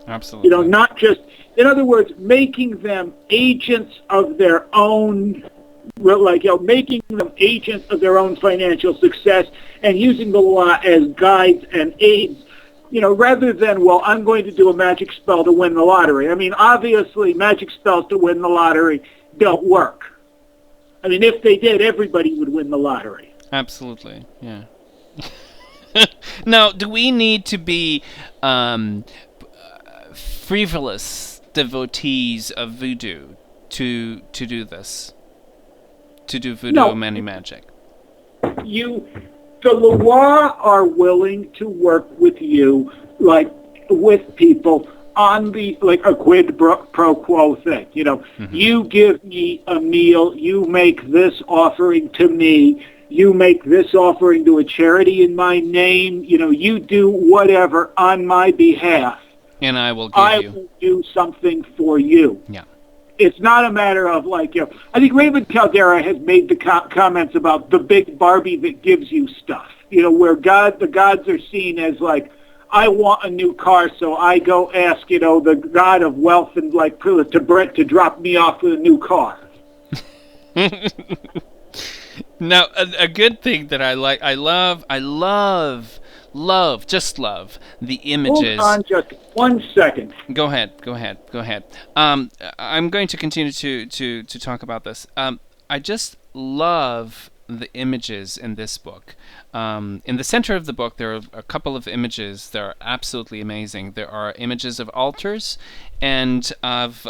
Absolutely. Not just, in other words, making them agents of their own, making them agents of their own financial success and using the Loa as guides and aids. Rather than, I'm going to do a magic spell to win the lottery. I mean, obviously, magic spells to win the lottery don't work. I mean, if they did, everybody would win the lottery. Absolutely, yeah. Now, do we need to be frivolous devotees of voodoo to do this? To do voodoo No. money magic? The Loa are willing to work with you, like with people on the like a quid pro quo thing. You know, you give me a meal, you make this offering to me, you make this offering to a charity in my name. You know, you do whatever on my behalf. And I will will do something for you. Yeah. It's not a matter of like, you know, I think Raymond Caldera has made the comments about the big Barbie that gives you stuff. You know, where the gods are seen as like, I want a new car, so I go ask, you know, the god of wealth and like to drop me off with a new car. Now, a good thing that I love the images. Hold on just 1 second. Go ahead. I'm going to continue to talk about this. I just love the images in this book. In the center of the book, there are a couple of images that are absolutely amazing. There are images of altars and of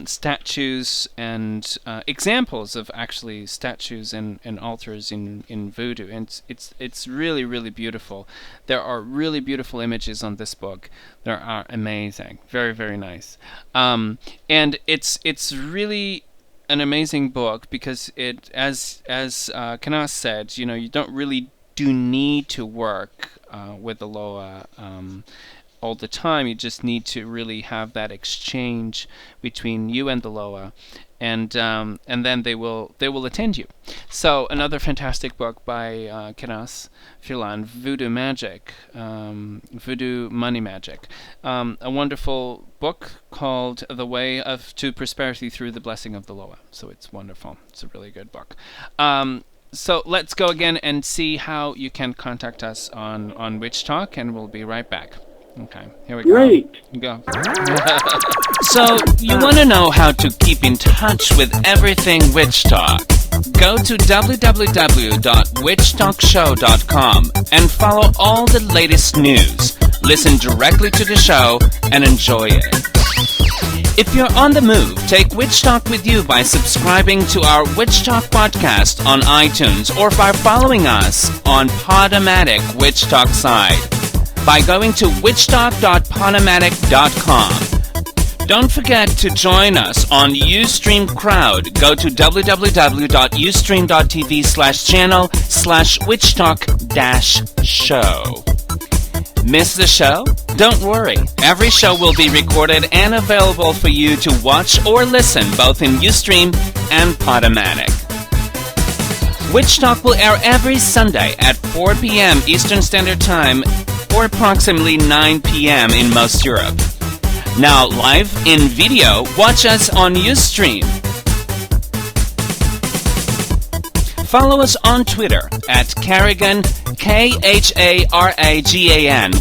statues and examples of actually statues and altars in voodoo. And it's really, really beautiful. There are really beautiful images on this book. They are amazing. Very, very nice. And it's really an amazing book because it, as Kenaz said, you know, you don't really do need to work with the Loa all the time. You just need to really have that exchange between you and the Loa, and then they will attend you. So another fantastic book by Kenaz Filan, Voodoo Magic, Voodoo Money Magic. A wonderful book called The Way to Prosperity Through the Blessing of the Loa. So it's wonderful. It's a really good book. So let's go again and see how you can contact us on Witch Talk, and we'll be right back. Okay, here we go. Great. Go. So, you want to know how to keep in touch with everything Witch Talk? Go to www.witchtalkshow.com and follow all the latest news. Listen directly to the show and enjoy it. If you're on the move, take Witch Talk with you by subscribing to our Witch Talk podcast on iTunes or by following us on Podomatic Witch Talk site by going to witchtalk.podomatic.com. Don't forget to join us on Ustream Crowd. Go to www.ustream.tv/channel/witchtalk-show. Miss the show? Don't worry. Every show will be recorded and available for you to watch or listen both in Ustream and Podomatic. Witch Talk will air every Sunday at 4 p.m. Eastern Standard Time or approximately 9 p.m. in most Europe. Now, live in video, watch us on Ustream. Follow us on Twitter at Carrigan, Kharagan,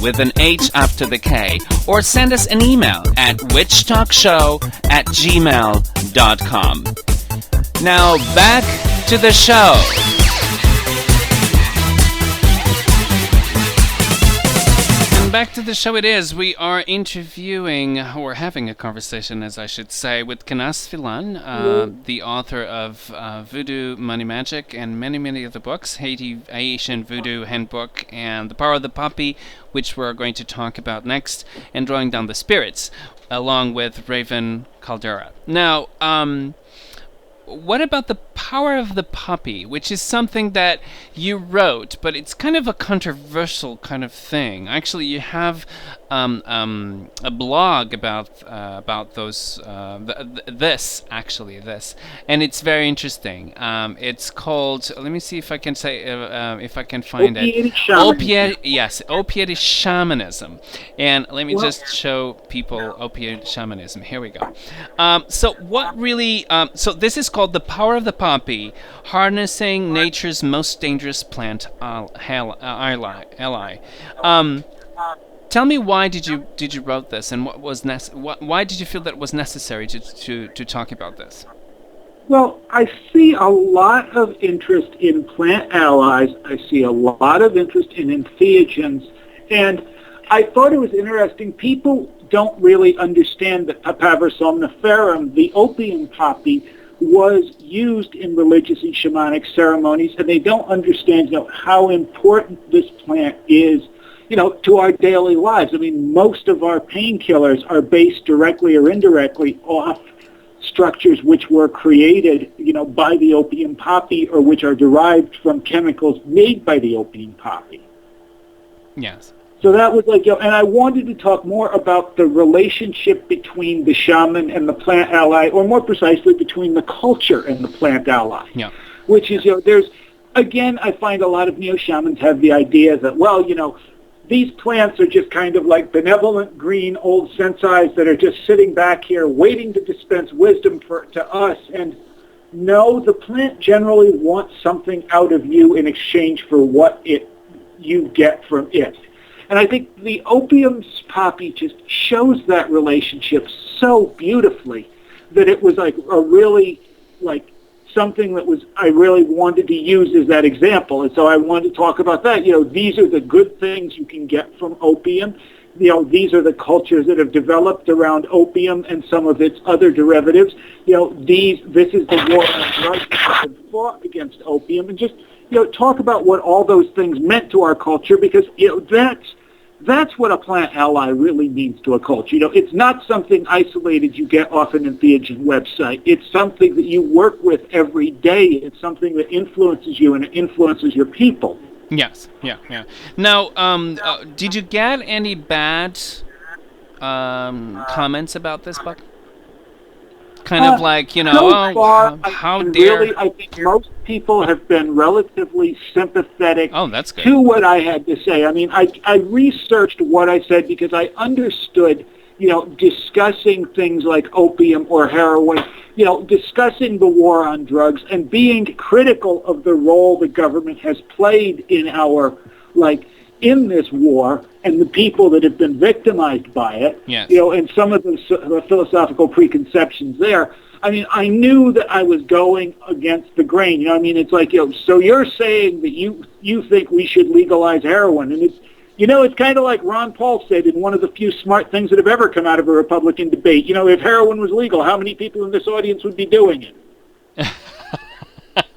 with an H after the K, or send us an email at witchtalkshow@gmail.com. Now, back to the show. Back to the show it is. We are interviewing, or having a conversation, as I should say, with Kenaz Filan, the author of Voodoo Money Magic and many, many other books, Haitian Vodou Handbook and The Power of the Poppy, which we're going to talk about next, and Drawing Down the Spirits, along with Raven Caldera. Now, what about The Power of the Poppy, which is something that you wrote, but it's kind of a controversial kind of thing. Actually, you have a blog about those this, and it's very interesting. It's called. Let me see if I can say if I can find it. Opiate shamanism, and let me just show people opiate shamanism. Here we go. So what really? So this is called The Power of the Poppy, Harnessing Nature's Most Dangerous Plant Ally. Tell me, why did you wrote this, and what was why did you feel that it was necessary to talk about this? Well, I see a lot of interest in plant allies. I see a lot of interest in entheogens. And I thought it was interesting. People don't really understand that Papaver somniferum, the opium poppy, was used in religious and shamanic ceremonies, and they don't understand, how important this plant is, to our daily lives. I mean, most of our painkillers are based directly or indirectly off structures which were created, by the opium poppy, or which are derived from chemicals made by the opium poppy. Yes. So that was and I wanted to talk more about the relationship between the shaman and the plant ally, or more precisely, between the culture and the plant ally. Yeah. Which is, again, I find a lot of neo-shamans have the idea that, these plants are just kind of like benevolent green old sensais that are just sitting back here waiting to dispense wisdom to us. And no, the plant generally wants something out of you in exchange for what you get from it. And I think the opium poppy just shows that relationship so beautifully that it was a really something that I really wanted to use as that example. And so I wanted to talk about that. These are the good things you can get from opium. These are the cultures that have developed around opium and some of its other derivatives. This is the war on drugs that have fought against opium, and just talk about what all those things meant to our culture, because that's what a plant ally really means to a culture. It's not something isolated you get off an entheogen website. It's something that you work with every day. It's something that influences you, and it influences your people. Yes, yeah. Now, did you get any bad comments about this book? Kind of how dare... Really, I think most people have been relatively sympathetic that's good. to what I had to say. I mean, I researched what I said because I understood, discussing things like opium or heroin, discussing the war on drugs and being critical of the role the government has played in in this war, and the people that have been victimized by it, yes. And some of the philosophical preconceptions there. I mean, I knew that I was going against the grain. It's so you're saying that you think we should legalize heroin, and it's kind of like Ron Paul said in one of the few smart things that have ever come out of a Republican debate. If heroin was legal, how many people in this audience would be doing it?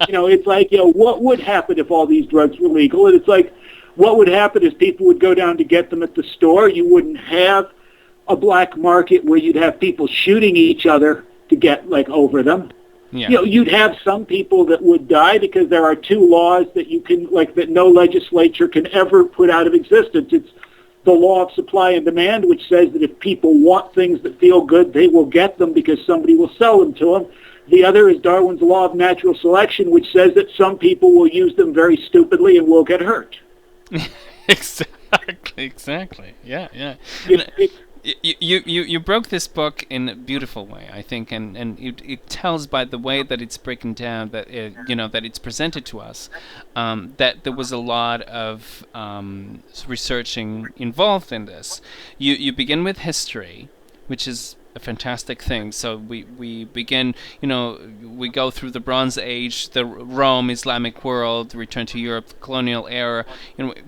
It's what would happen if all these drugs were legal? And it's what would happen is people would go down to get them at the store. You wouldn't have a black market where you'd have people shooting each other to get over them. Yeah. You'd have some people that would die because there are two laws that you can that no legislature can ever put out of existence. It's the law of supply and demand, which says that if people want things that feel good, they will get them because somebody will sell them to them. The other is Darwin's law of natural selection, which says that some people will use them very stupidly and will get hurt. Exactly. Yeah. You broke this book in a beautiful way, I think, and it tells by the way that it's broken down, that that it's presented to us, that there was a lot of researching involved in this. You begin with history, which is a fantastic thing. So we begin, we go through the Bronze Age, the Rome, Islamic world, return to Europe, colonial era,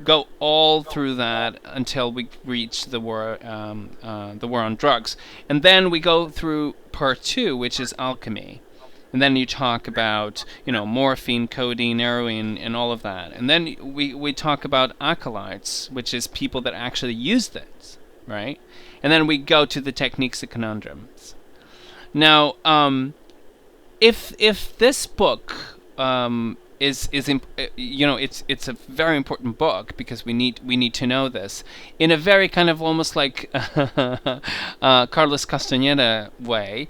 go all through that until we reach the war on drugs. And then we go through part 2, which is alchemy. And then you talk about, morphine, codeine, heroin, and all of that. And then we talk about acolytes, which is people that actually use this, right? And then we go to the techniques and conundrums. Now, if this book it's a very important book because we need to know this in a very kind of almost like Carlos Castaneda way.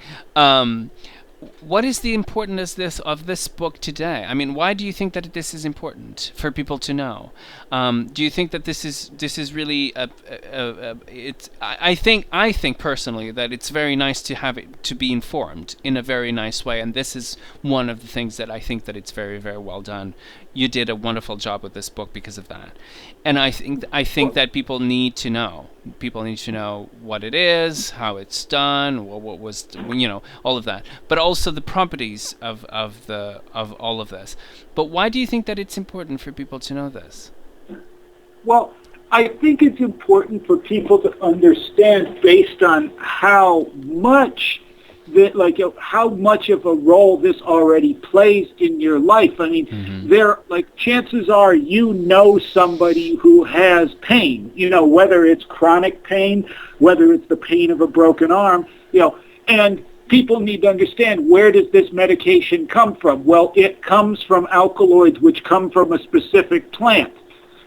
What is the importance of this book today? I mean, why do you think that this is important for people to know? Do you think that this is really I think personally that it's very nice to have it to be informed in a very nice way, and this is one of the things that I think that it's very, very well done. You did a wonderful job with this book because of that, and I think that people need to know People need to know what it is, how it's done, what was, all of that. But also the properties of all of this. But why do you think that it's important for people to know this? Well, I think it's important for people to understand based on how much how much of a role this already plays in your life. I mean, chances are somebody who has pain, whether it's chronic pain, whether it's the pain of a broken arm, and people need to understand, where does this medication come from? Well, it comes from alkaloids, which come from a specific plant.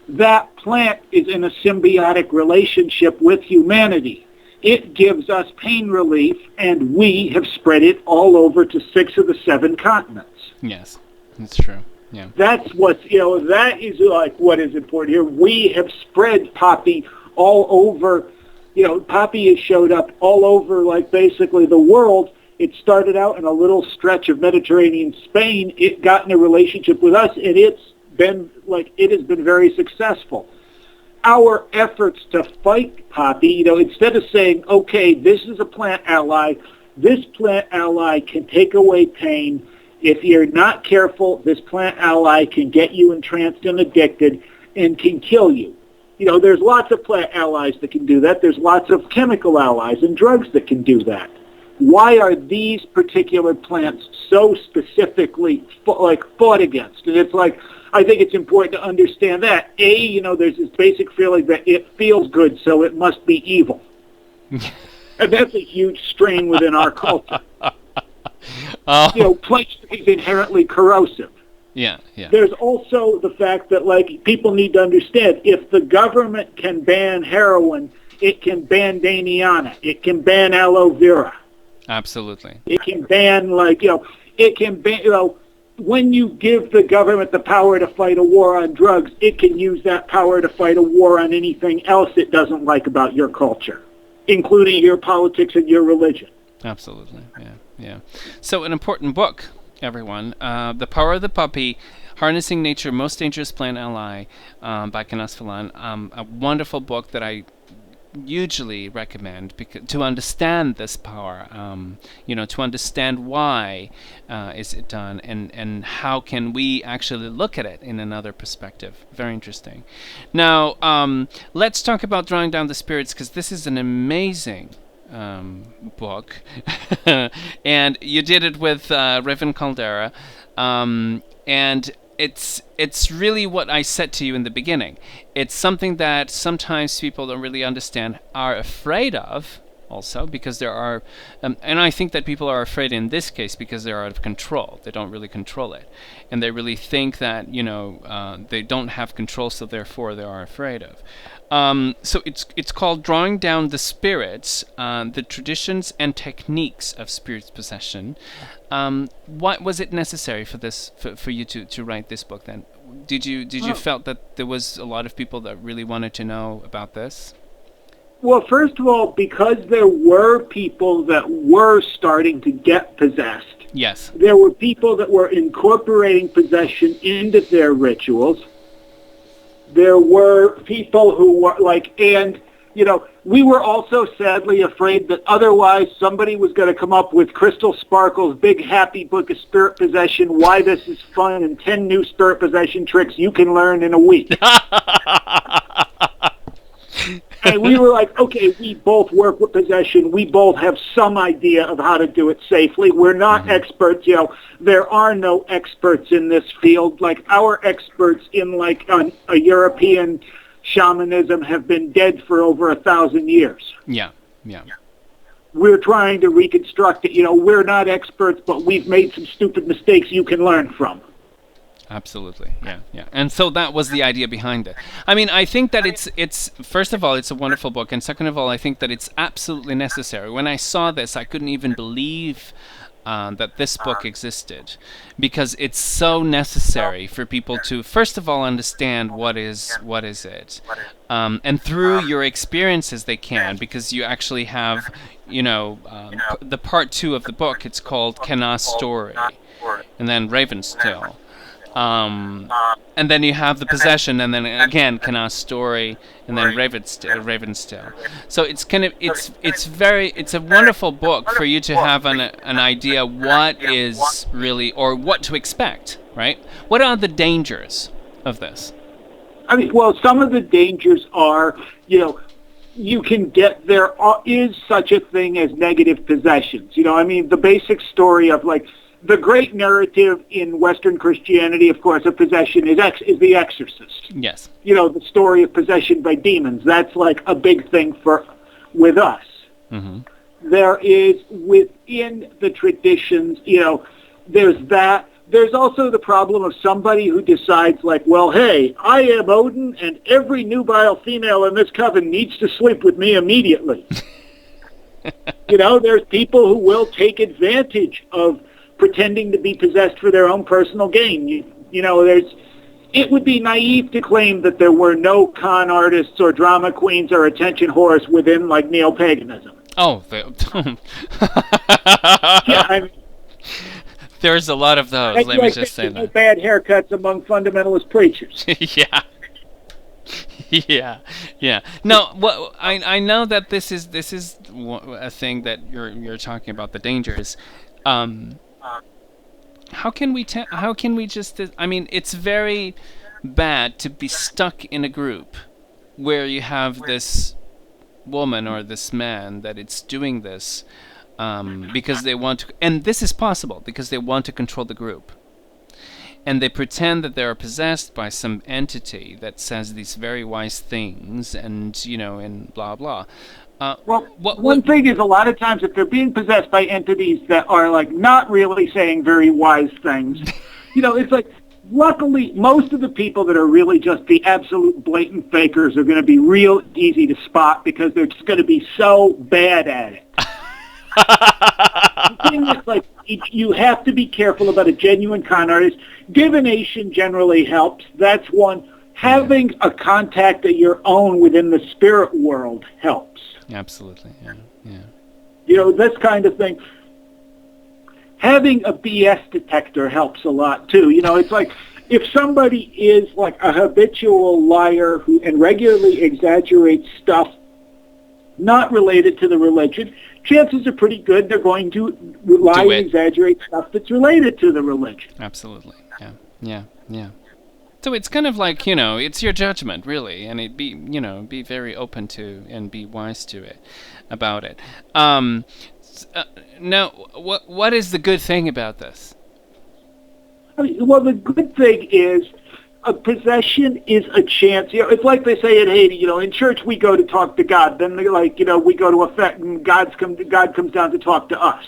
That plant is in a symbiotic relationship with humanity. It gives us pain relief, and we have spread it all over to 6 of the 7 continents. Yes, that's true. Yeah. That's what, that is what is important here. We have spread poppy all over, poppy has showed up all over, basically the world. It started out in a little stretch of Mediterranean Spain. It got in a relationship with us, and it has been very successful. Our efforts to fight poppy, instead of saying, okay, this is a plant ally, this plant ally can take away pain. If you're not careful, this plant ally can get you entranced and addicted and can kill you. There's lots of plant allies that can do that. There's lots of chemical allies and drugs that can do that. Why are these particular plants so specifically fought against? And it's I think it's important to understand that. There's this basic feeling that it feels good, so it must be evil. And that's a huge strain within our culture. Plants is inherently corrosive. Yeah. There's also the fact that, people need to understand, if the government can ban heroin, it can ban Damiana, it can ban aloe vera. Absolutely. It can ban, it can ban, when you give the government the power to fight a war on drugs, it can use that power to fight a war on anything else it doesn't like about your culture, including your politics and your religion. Absolutely, yeah. So an important book, everyone. The Power of the Puppy, Harnessing Nature, Most Dangerous Plant Ally, by Kenaz Filan. A wonderful book that I hugely recommend to understand this power, to understand why is it done, and how can we actually look at it in another perspective. Very interesting. Now, let's talk about Drawing Down the Spirits, because this is an amazing book, and you did it with Raven Caldera, and it's really what I said to you in the beginning. It's something that sometimes people don't really understand, are afraid of also, because there are, and I think that people are afraid in this case because they're out of control. They don't really control it. And they really think that, they don't have control, so therefore they are afraid of. So it's called Drawing Down the Spirits, the Traditions and Techniques of Spirit Possession. Why was it necessary for this, for you to write this book then? Did you felt that there was a lot of people that really wanted to know about this? Well, first of all, because there were people that were starting to get possessed. Yes. There were people that were incorporating possession into their rituals. There were people who were we were also sadly afraid that otherwise somebody was going to come up with Crystal Sparkle's big happy book of spirit possession, why this is fun, and 10 new spirit possession tricks you can learn in a week. And we were like, okay, we both work with possession. We both have some idea of how to do it safely. We're not experts. There are no experts in this field. Our experts in a European shamanism have been dead for over 1,000 years. Yeah. We're trying to reconstruct it. We're not experts, but we've made some stupid mistakes you can learn from. Absolutely, yeah. And so that was the idea behind it. I mean, I think that it's first of all, it's a wonderful book, and second of all, I think that it's absolutely necessary. When I saw this, I couldn't even believe that this book existed, because it's so necessary for people to, first of all, understand what is it, and through your experiences they can, because you actually have, the part 2 of the book. It's called Kenaz's Story, and then Raven's Tale. And then you have the possession, and then again Kenaz's story, and then Ravenstill. So it's kind of it's a wonderful book for you to have an idea what is really, or what to expect, right? What are the dangers of this? I mean, well, some of the dangers are, you can get, there is such a thing as negative possessions. I mean, the basic story of, like, the great narrative in Western Christianity, of course, of possession is The Exorcist. Yes. The story of possession by demons. That's like a big thing with us. Mm-hmm. There is, within the traditions, there's that. There's also the problem of somebody who decides, like, well, hey, I am Odin, and every nubile female in this coven needs to sleep with me immediately. There's people who will take advantage of pretending to be possessed for their own personal gain. It would be naive to claim that there were no con artists or drama queens or attention whores within, like, neo-paganism. Oh, yeah, I mean, there's a lot of those. Let me just say that. Bad haircuts among fundamentalist preachers. Yeah. Yeah. No, I know that this is a thing that you're talking about, the dangers. How can we just? I mean, it's very bad to be stuck in a group where you have this woman or this man that it's doing this because they want to, and this is possible because they want to control the group, and they pretend that they are possessed by some entity that says these very wise things, and and blah blah. One thing is, a lot of times if they're being possessed by entities that are, like, not really saying very wise things, it's like, luckily, most of the people that are really just the absolute blatant fakers are going to be real easy to spot because they're just going to be so bad at it. The thing is, like, you have to be careful about a genuine con artist. Divination generally helps. That's one. Having a contact of your own within the spirit world helps. Absolutely, yeah. This kind of thing. Having a BS detector helps a lot, too. It's like, if somebody is, like, a habitual liar and regularly exaggerates stuff not related to the religion, chances are pretty good they're going to lie and exaggerate stuff that's related to the religion. Absolutely, yeah. So it's kind of like, it's your judgment, really, and be very open to and be wise to it, about it. Now, what is the good thing about this? Well, the good thing is a possession is a chance. It's like they say in Haiti, in church we go to talk to God. Then they're like, we go to a fete and God comes down to talk to us.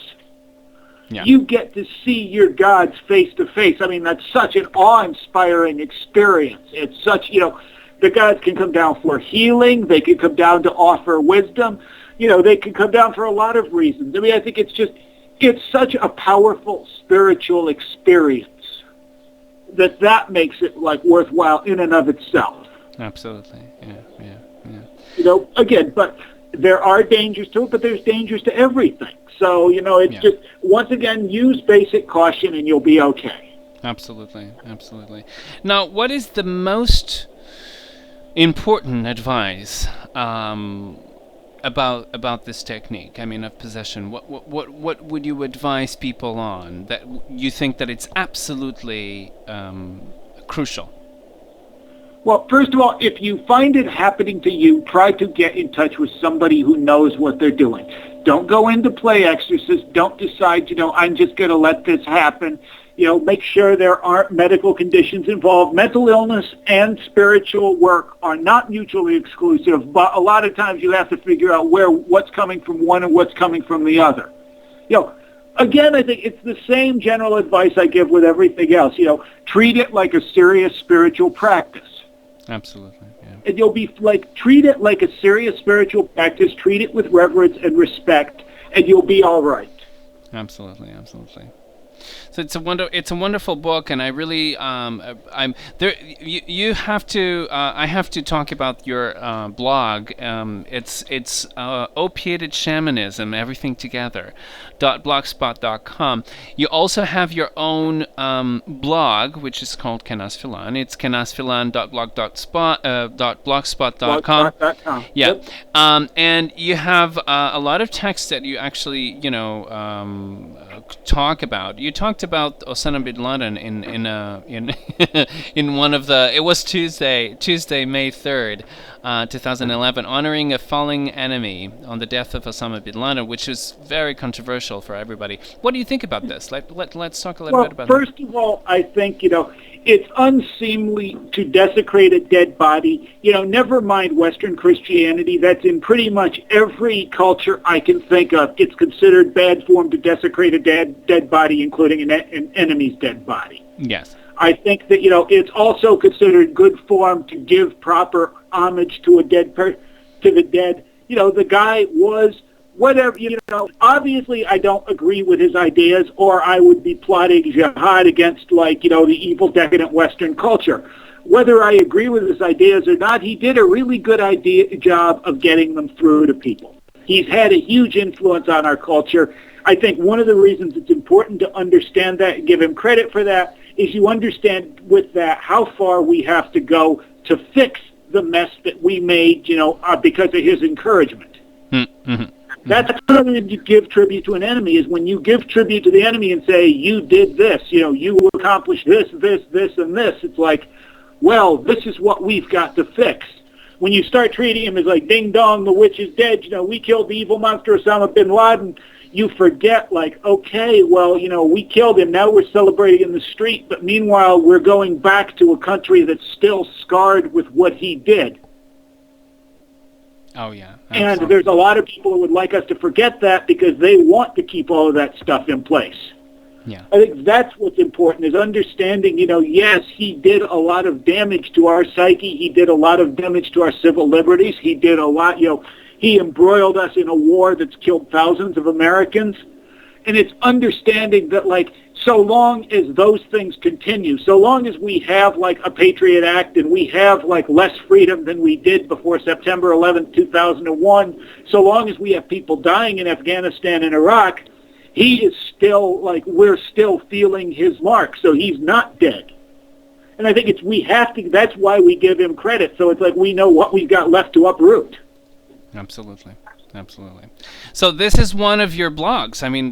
Yeah. You get to see your gods face to face. I mean, that's such an awe-inspiring experience. It's such, the gods can come down for healing. They can come down to offer wisdom. They can come down for a lot of reasons. I mean, I think it's such a powerful spiritual experience that makes it, like, worthwhile in and of itself. Absolutely, yeah. Again, but there are dangers to it, but there's dangers to everything. So, just, once again, use basic caution and you'll be okay. Absolutely. Now, what is the most important advice about this technique? I mean, of possession. What would you advise people on that you think that it's absolutely crucial? Well, first of all, if you find it happening to you, try to get in touch with somebody who knows what they're doing. Don't go in to play exorcist. Don't decide, I'm just going to let this happen. Make sure there aren't medical conditions involved. Mental illness and spiritual work are not mutually exclusive, but a lot of times you have to figure out what's coming from one and what's coming from the other. Again, I think it's the same general advice I give with everything else. Treat it like a serious spiritual practice. Absolutely, yeah. And you'll be treat it like a serious spiritual practice. Treat it with reverence and respect, and you'll be all right. Absolutely. So it's a wonderful book, and I really I'm there. You have to. I have to talk about your blog. It's opiated shamanism, everything together. .blogspot.com. You also have your own blog, which is called Kenaz Filan. It's kenazfilan.blogspot.com. Yeah. Yep. And you have a lot of text that you actually, talk about. You talked about Osama bin Laden in in one of the. It was Tuesday, May 3rd, 2011, honoring a falling enemy on the death of Osama bin Laden, which is very controversial for everybody. What do you think about this? Let's talk a little bit about. Well, first of all, I think it's unseemly to desecrate a dead body. Never mind Western Christianity. That's in pretty much every culture I can think of. It's considered bad form to desecrate a dead body, including an enemy's dead body. Yes. I think that, it's also considered good form to give proper homage to to the dead. The guy was whatever, obviously I don't agree with his ideas, or I would be plotting jihad against, the evil, decadent Western culture. Whether I agree with his ideas or not, he did a really good job of getting them through to people. He's had a huge influence on our culture. I think one of the reasons it's important to understand that and give him credit for that is you understand with that how far we have to go to fix the mess that we made, because of his encouragement. Mm-hmm. That's when you give tribute to an enemy, is when you give tribute to the enemy and say, you did this, you accomplished this, and this. It's like, well, this is what we've got to fix. When you start treating him as like, ding dong, the witch is dead, we killed the evil monster Osama bin Laden, you forget, okay, well, we killed him, now we're celebrating in the street, but meanwhile we're going back to a country that's still scarred with what he did. Oh, yeah. And there's a lot of people who would like us to forget that because they want to keep all of that stuff in place. Yeah. I think that's what's important, is understanding, yes, he did a lot of damage to our psyche. He did a lot of damage to our civil liberties. He did a lot, he embroiled us in a war that's killed thousands of Americans. And it's understanding that, so long as those things continue, so long as we have, a Patriot Act and we have, less freedom than we did before September 11th, 2001, so long as we have people dying in Afghanistan and Iraq, he is still, we're still feeling his mark, so he's not dead. And I think that's why we give him credit, so it's we know what we've got left to uproot. Absolutely. So this is one of your blogs. I mean,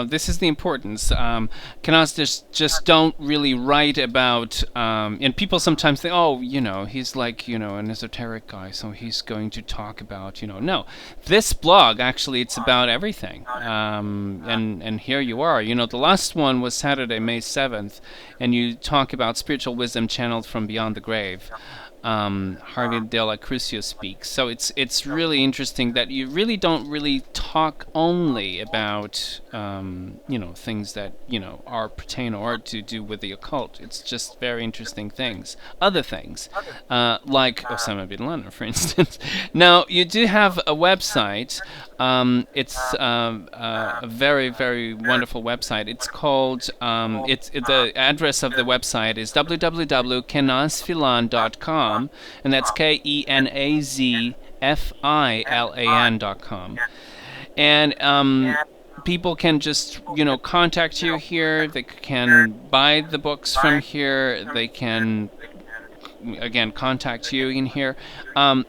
this is the importance. Kenaz just don't really write about, and people sometimes think, oh, he's an esoteric guy, so he's going to talk about, no. This blog, actually, it's about everything. And here you are. The last one was Saturday, May 7th, and you talk about spiritual wisdom channeled from beyond the grave. Harvey de la Crucio speaks. So it's really interesting that you really don't really talk only about things that are pertain or to do with the occult. It's just very interesting things, other things, like Osama bin Laden, for instance. Now you do have a website. It's a very, very wonderful website. It's called the address of the website is www.kenazfilan.com. And that's KENAZFILAN.com. And people can just, contact you here. They can buy the books from here. They can, again, contact you in here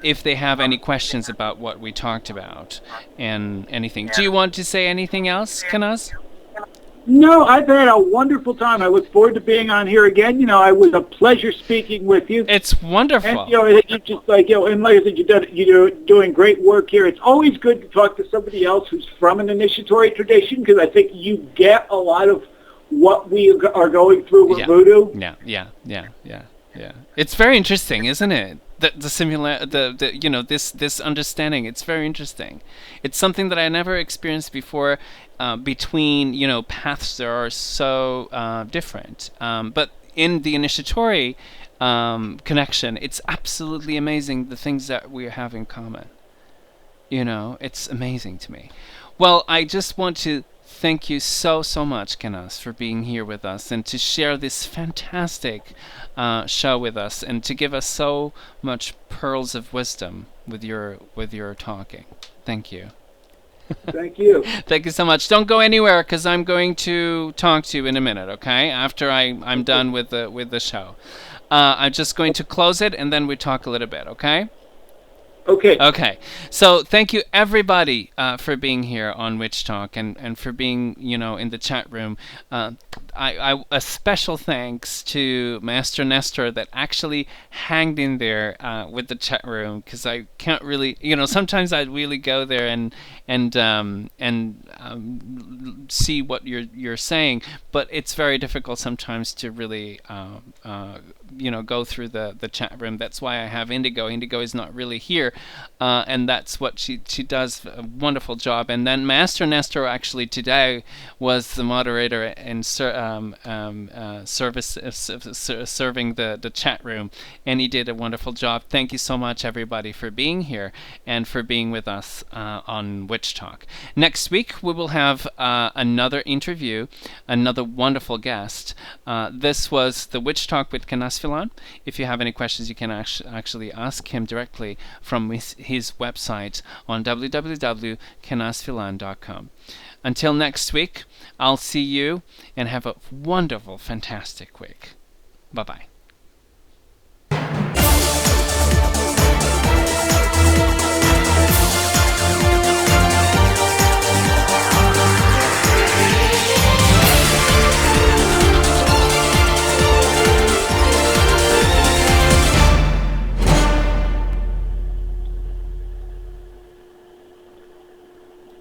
if they have any questions about what we talked about and anything. Do you want to say anything else, Kenaz? No, I've had a wonderful time. I look forward to being on here again. It was a pleasure speaking with you. It's wonderful. And, you just and like I said, you're doing great work here. It's always good to talk to somebody else who's from an initiatory tradition, because I think you get a lot of what we are going through with voodoo. Yeah. It's very interesting, isn't it? This understanding. It's very interesting. It's something that I never experienced before. Between paths that are so different, but in the initiatory connection, it's absolutely amazing the things that we have in common. It's amazing to me. Well, I just want to thank you so much, Kenaz, for being here with us and to share this fantastic show with us and to give us so much pearls of wisdom with your talking. Thank you. Thank you. Thank you so much. Don't go anywhere because I'm going to talk to you in a minute, okay? After I'm done with the show. I'm just going to close it and then we talk a little bit, okay? Okay. Okay. So thank you everybody for being here on Witch Talk and for being, in the chat room. A special thanks to Master Nestor that actually hanged in there with the chat room because I can't really, sometimes I really go there and see what you're saying, but it's very difficult sometimes to really go through the chat room. That's why I have Indigo. Indigo is not really here, and that's what she does a wonderful job. And then Master Nestor actually today was the moderator and serving the chat room, and he did a wonderful job. Thank you so much, everybody, for being here and for being with us on Witch Talk. Next week we will have another interview, another wonderful guest. This was the Witch Talk with Kenaz Filan. If you have any questions, you can actually ask him directly from his website on www.kenazfilan.com. Until next week, I'll see you and have a wonderful, fantastic week. Bye-bye.